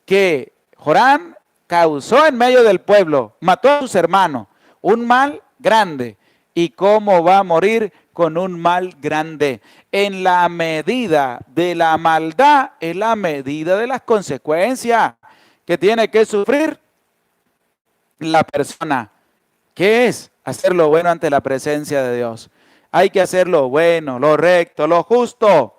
que Jorán causó en medio del pueblo. Mató a sus hermanos. Un mal grande. ¿Y cómo va a morir con un mal grande? En la medida de la maldad es la medida de las consecuencias que tiene que sufrir la persona. ¿Qué es? Hacer lo bueno ante la presencia de Dios. Hay que hacer lo bueno, lo recto, lo justo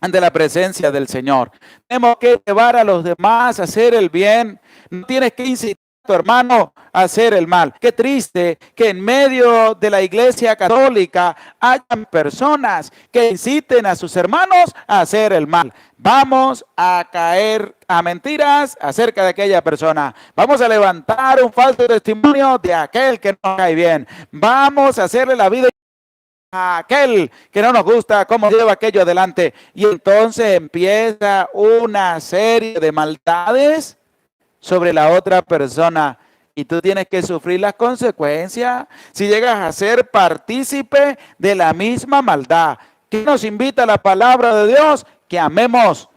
ante la presencia del Señor. Tenemos que llevar a los demás a hacer el bien. No tienes que incitar a tu hermano a hacer el mal. Qué triste que en medio de la Iglesia Católica hayan personas que inciten a sus hermanos a hacer el mal. Vamos a caer a mentiras acerca de aquella persona. Vamos a levantar un falso testimonio de aquel que no cae bien. Vamos a hacerle la vida a aquel que no nos gusta cómo lleva aquello adelante. Y entonces empieza una serie de maldades sobre la otra persona. Y tú tienes que sufrir las consecuencias si llegas a ser partícipe de la misma maldad. ¿Qué nos invita la palabra de Dios? Que amemos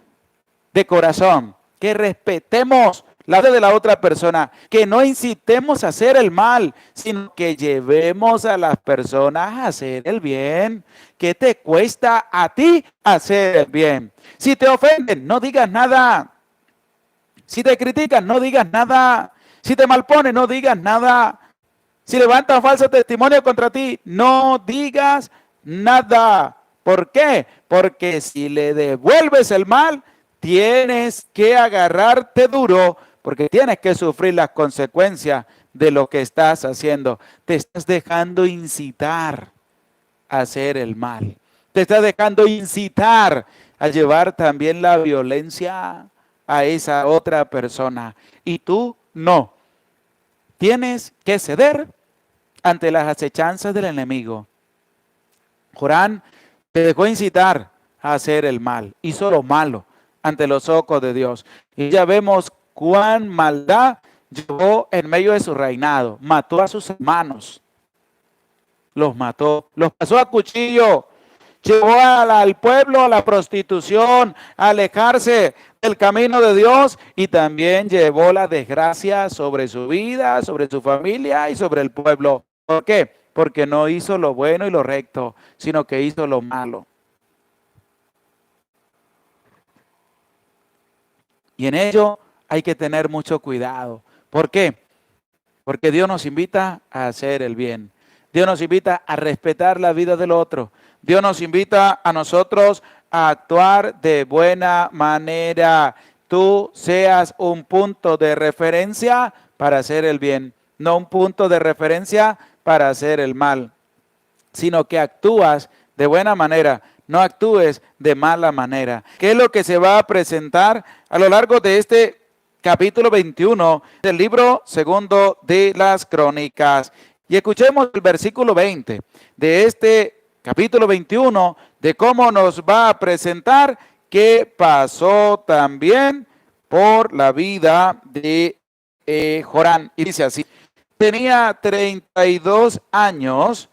de corazón, que respetemos la vida de la otra persona, que no incitemos a hacer el mal, sino que llevemos a las personas a hacer el bien. ¿Qué te cuesta a ti hacer el bien? Si te ofenden, no digas nada. Si te critican, no digas nada. Si te malponen, no digas nada. Si levantan falso testimonio contra ti, no digas nada. ¿Por qué? Porque si le devuelves el mal, tienes que agarrarte duro, porque tienes que sufrir las consecuencias de lo que estás haciendo. Te estás dejando incitar a hacer el mal. Te estás dejando incitar a llevar también la violencia a esa otra persona. Y tú no. Tienes que ceder ante las acechanzas del enemigo. Jorán te dejó incitar a hacer el mal. Hizo lo malo ante los ojos de Dios. Y ya vemos cuán maldad llevó en medio de su reinado. Mató a sus hermanos. Los mató. Los pasó a cuchillo. Llevó al pueblo a la prostitución, a alejarse del camino de Dios, y también llevó la desgracia sobre su vida, sobre su familia y sobre el pueblo. ¿Por qué? Porque no hizo lo bueno y lo recto, sino que hizo lo malo. Y en ello hay que tener mucho cuidado. ¿Por qué? Porque Dios nos invita a hacer el bien. Dios nos invita a respetar la vida del otro. Dios nos invita a nosotros a actuar de buena manera. Tú seas un punto de referencia para hacer el bien, no un punto de referencia para hacer el mal, sino que actúas de buena manera, no actúes de mala manera. ¿Qué es lo que se va a presentar a lo largo de este capítulo 21 del libro segundo de las Crónicas? Y escuchemos el versículo 20 de este capítulo 21, de cómo nos va a presentar qué pasó también por la vida de Jorán. Y dice así: tenía 32 años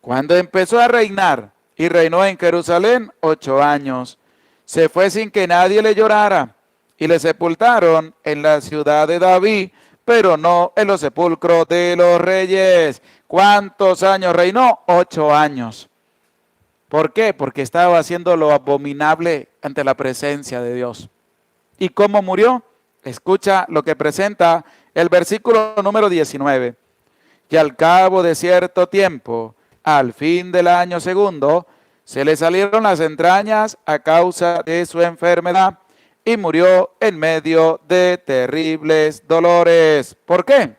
cuando empezó a reinar, y reinó en Jerusalén 8 años. Se fue sin que nadie le llorara, y le sepultaron en la ciudad de David, pero no en los sepulcros de los reyes. ¿Cuántos años reinó? 8 años. ¿Por qué? Porque estaba haciendo lo abominable ante la presencia de Dios. ¿Y cómo murió? Escucha lo que presenta el versículo número 19. Y al cabo de cierto tiempo, al fin del año segundo, se le salieron las entrañas a causa de su enfermedad, y murió en medio de terribles dolores. ¿Por qué?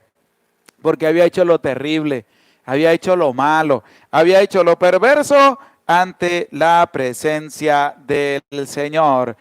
Porque había hecho lo terrible, había hecho lo malo, había hecho lo perverso ante la presencia del Señor.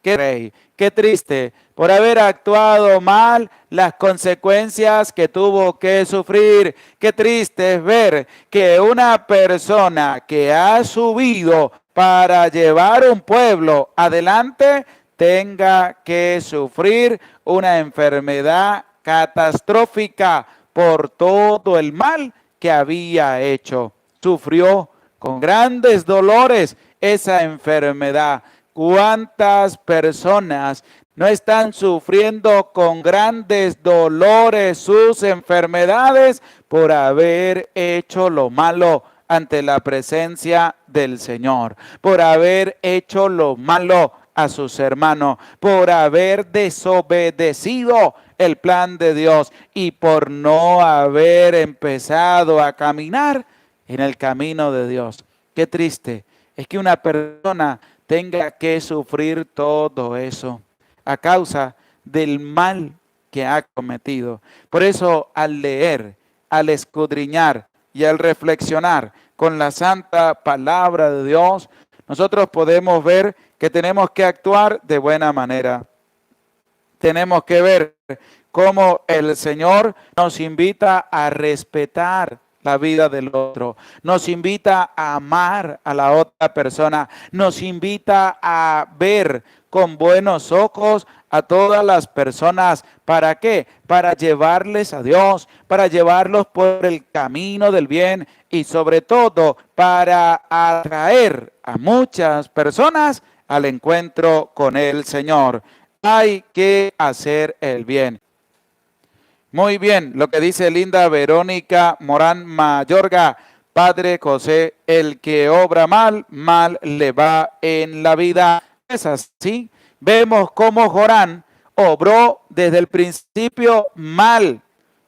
Qué rey, qué triste, por haber actuado mal, las consecuencias que tuvo que sufrir. Qué triste es ver que una persona que ha subido para llevar un pueblo adelante tenga que sufrir una enfermedad catastrófica por todo el mal que había hecho. Sufrió con grandes dolores esa enfermedad. ¿Cuántas personas no están sufriendo con grandes dolores sus enfermedades por haber hecho lo malo ante la presencia del Señor? Por haber hecho lo malo a sus hermanos, por haber desobedecido el plan de Dios y por no haber empezado a caminar en el camino de Dios. Qué triste es que una persona tenga que sufrir todo eso a causa del mal que ha cometido. Por eso, al leer, al escudriñar y al reflexionar con la santa palabra de Dios, nosotros podemos ver que tenemos que actuar de buena manera. Tenemos que ver cómo el Señor nos invita a respetar la vida del otro, nos invita a amar a la otra persona, nos invita a ver con buenos ojos a todas las personas. ¿Para qué? Para llevarles a Dios, para llevarlos por el camino del bien y sobre todo para atraer a muchas personas al encuentro con el Señor. Hay que hacer el bien. Muy bien, lo que dice Linda Verónica Morán Mayorga. Padre José, el que obra mal, mal le va en la vida. Es así. Vemos cómo Jorán obró desde el principio mal.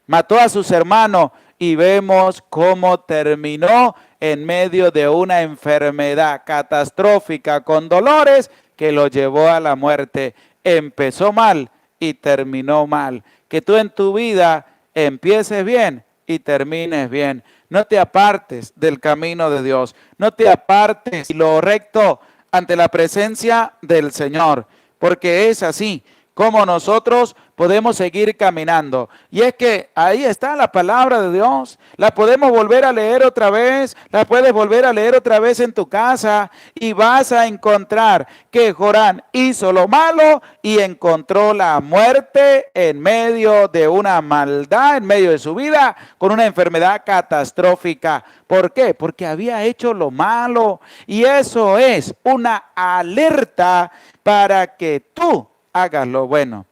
Mató a sus hermanos y vemos cómo terminó en medio de una enfermedad catastrófica con dolores que lo llevó a la muerte. Empezó mal y terminó mal. Que tú en tu vida empieces bien y termines bien. No te apartes del camino de Dios. No te apartes de lo recto ante la presencia del Señor. Porque es así como nosotros podemos seguir caminando. Y es que ahí está la palabra de Dios. La podemos volver a leer otra vez. La puedes volver a leer otra vez en tu casa. Y vas a encontrar que Jorán hizo lo malo y encontró la muerte en medio de una maldad, en medio de su vida, con una enfermedad catastrófica. ¿Por qué? Porque había hecho lo malo. Y eso es una alerta para que tú hagas lo bueno.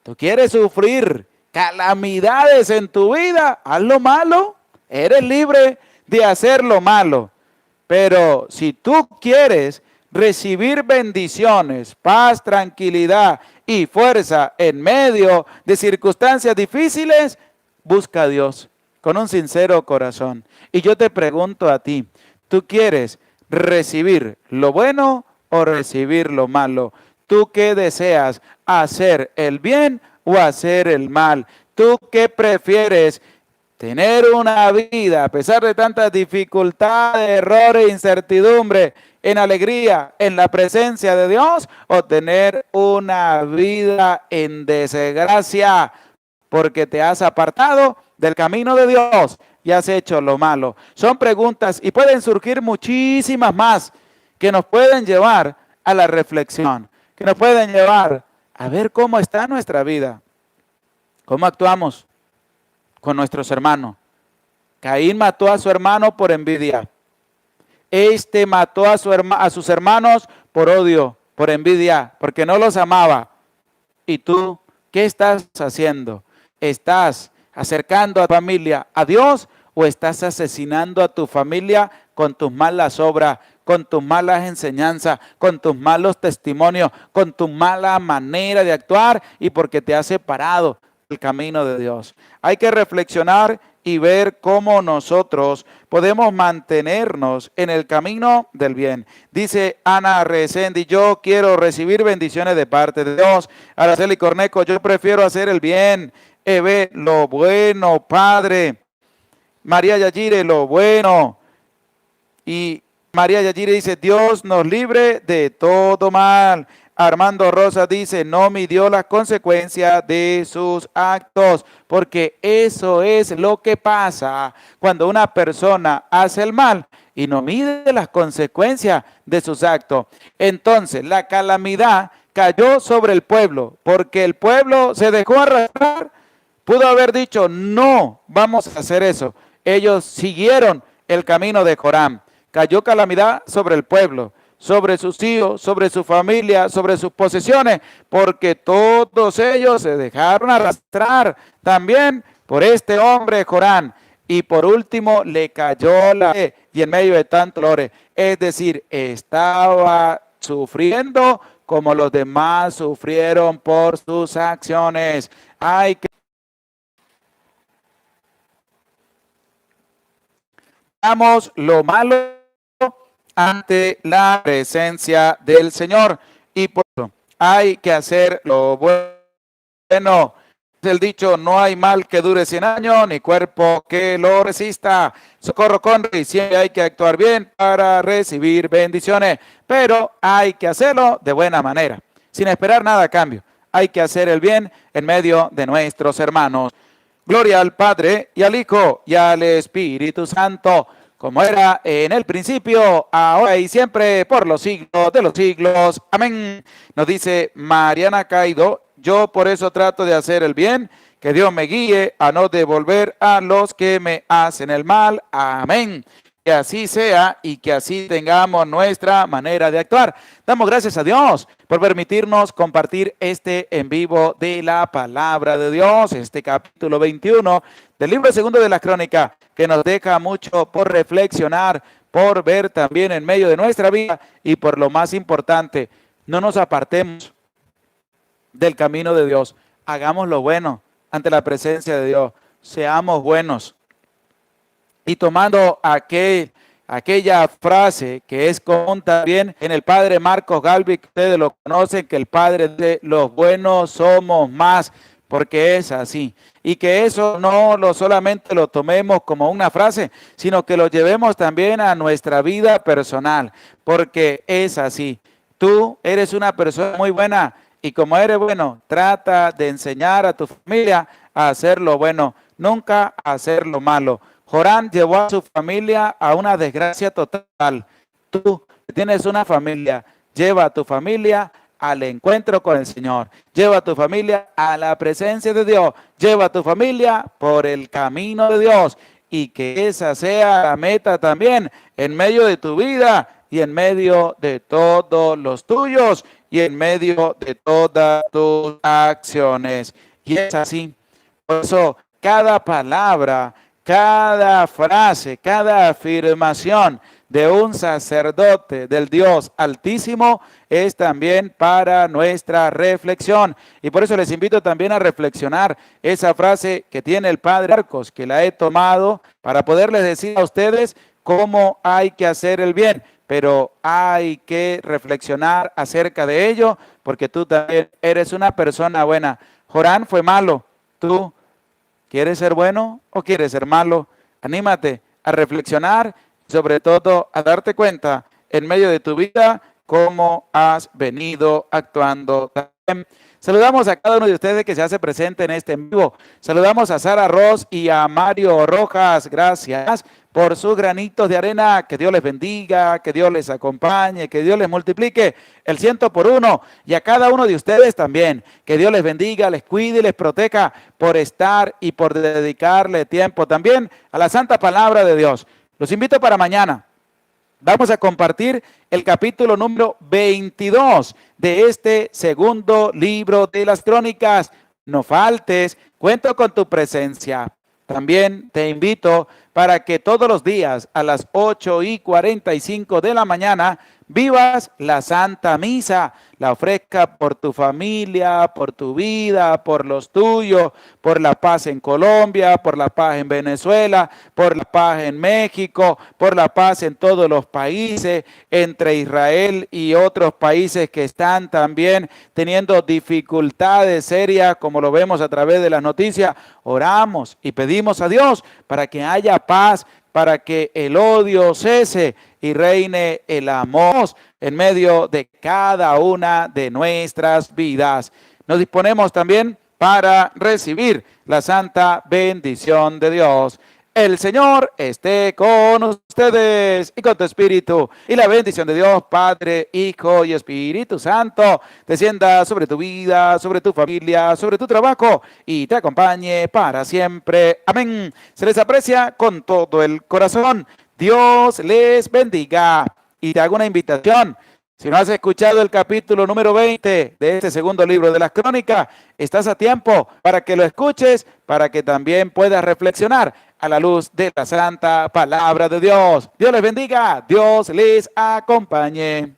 Tú quieres sufrir calamidades en tu vida, haz lo malo, eres libre de hacer lo malo. Pero si tú quieres recibir bendiciones, paz, tranquilidad y fuerza en medio de circunstancias difíciles, busca a Dios con un sincero corazón. Y yo te pregunto a ti, ¿tú quieres recibir lo bueno o recibir lo malo? ¿Tú qué deseas? ¿Hacer el bien o hacer el mal? ¿Tú qué prefieres? ¿Tener una vida a pesar de tantas dificultades, errores, incertidumbre, en alegría, en la presencia de Dios? ¿O tener una vida en desgracia porque te has apartado del camino de Dios y has hecho lo malo? Son preguntas y pueden surgir muchísimas más que nos pueden llevar a la reflexión, que nos pueden llevar a ver cómo está nuestra vida, cómo actuamos con nuestros hermanos. Caín mató a su hermano por envidia. Este mató a sus hermanos por odio, por envidia, porque no los amaba. ¿Y tú qué estás haciendo? ¿Estás acercando a tu familia a Dios o estás asesinando a tu familia con tus malas obras, con tus malas enseñanzas, con tus malos testimonios, con tu mala manera de actuar y porque te has separado del camino de Dios? Hay que reflexionar y ver cómo nosotros podemos mantenernos en el camino del bien. Dice Ana Resendi, yo quiero recibir bendiciones de parte de Dios. Araceli Cornejo, yo prefiero hacer el bien. Eve, lo bueno, Padre. María Yayire, lo bueno. Y María Yayire dice, Dios nos libre de todo mal. Armando Rosa dice, no midió las consecuencias de sus actos, porque eso es lo que pasa cuando una persona hace el mal y no mide las consecuencias de sus actos. Entonces, la calamidad cayó sobre el pueblo, porque el pueblo se dejó arrastrar. Pudo haber dicho, no, vamos a hacer eso. Ellos siguieron el camino de Jorán. Cayó calamidad sobre el pueblo, sobre sus hijos, sobre su familia, sobre sus posesiones, porque todos ellos se dejaron arrastrar también por este hombre Jorán. Y por último le cayó la fe y en medio de tantos dolores. Es decir, estaba sufriendo como los demás sufrieron por sus acciones. Hay que hagamos lo malo ante la presencia del Señor. Y por eso hay que hacer lo bueno. Es el dicho, no hay mal que dure 100 años, ni cuerpo que lo resista. Socorro Conri, siempre hay que actuar bien para recibir bendiciones, pero hay que hacerlo de buena manera, sin esperar nada a cambio. Hay que hacer el bien en medio de nuestros hermanos. Gloria al Padre, y al Hijo, y al Espíritu Santo, como era en el principio, ahora y siempre, por los siglos de los siglos. Amén. Nos dice Mariana Caido: yo por eso trato de hacer el bien, que Dios me guíe a no devolver a los que me hacen el mal. Amén. Que así sea y que así tengamos nuestra manera de actuar. Damos gracias a Dios por permitirnos compartir este en vivo de la palabra de Dios, este capítulo 21 del libro segundo de la Crónica, que nos deja mucho por reflexionar, por ver también en medio de nuestra vida y por lo más importante, no nos apartemos del camino de Dios. Hagamos lo bueno ante la presencia de Dios. Seamos buenos. Y tomando aquella frase que es común también en el padre Marcos Galvi, que ustedes lo conocen, que el padre de los buenos somos más, porque es así. Y que eso no solamente lo tomemos como una frase, sino que lo llevemos también a nuestra vida personal, porque es así. Tú eres una persona muy buena y como eres bueno, trata de enseñar a tu familia a hacer lo bueno, nunca a hacer lo malo. Jorán llevó a su familia a una desgracia total. Tú tienes una familia, lleva a tu familia al encuentro con el Señor. Lleva a tu familia a la presencia de Dios. Lleva a tu familia por el camino de Dios. Y que esa sea la meta también en medio de tu vida y en medio de todos los tuyos y en medio de todas tus acciones. Y es así. Por eso, cada palabra, cada frase, cada afirmación de un sacerdote del Dios Altísimo es también para nuestra reflexión. Y por eso les invito también a reflexionar esa frase que tiene el padre Marcos, que la he tomado para poderles decir a ustedes cómo hay que hacer el bien. Pero hay que reflexionar acerca de ello, porque tú también eres una persona buena. Jorán fue malo, tú ¿quieres ser bueno o quieres ser malo? Anímate a reflexionar, sobre todo a darte cuenta en medio de tu vida cómo has venido actuando también. Saludamos a cada uno de ustedes que se hace presente en este en vivo. Saludamos a Sara Ross y a Mario Rojas. Gracias por sus granitos de arena. Que Dios les bendiga, que Dios les acompañe, que Dios les multiplique el 100 por 1. Y a cada uno de ustedes también. Que Dios les bendiga, les cuide y les proteja por estar y por dedicarle tiempo también a la santa palabra de Dios. Los invito para mañana. Vamos a compartir el capítulo número 22 de este segundo libro de las Crónicas. No faltes, cuento con tu presencia. También te invito para que todos los días a las 8:45 de la mañana vivas la Santa Misa, la ofrezca por tu familia, por tu vida, por los tuyos, por la paz en Colombia, por la paz en Venezuela, por la paz en México, por la paz en todos los países, entre Israel y otros países que están también teniendo dificultades serias, como lo vemos a través de las noticias. Oramos y pedimos a Dios para que haya paz, para que el odio cese y reine el amor en medio de cada una de nuestras vidas. Nos disponemos también para recibir la santa bendición de Dios. El Señor esté con ustedes y con tu espíritu. Y la bendición de Dios, Padre, Hijo y Espíritu Santo, descienda sobre tu vida, sobre tu familia, sobre tu trabajo y te acompañe para siempre. Amén. Se les aprecia con todo el corazón. Dios les bendiga. Y te hago una invitación. Si no has escuchado el capítulo número 20 de este segundo libro de las Crónicas, estás a tiempo para que lo escuches, para que también puedas reflexionar a la luz de la santa palabra de Dios. Dios les bendiga, Dios les acompañe.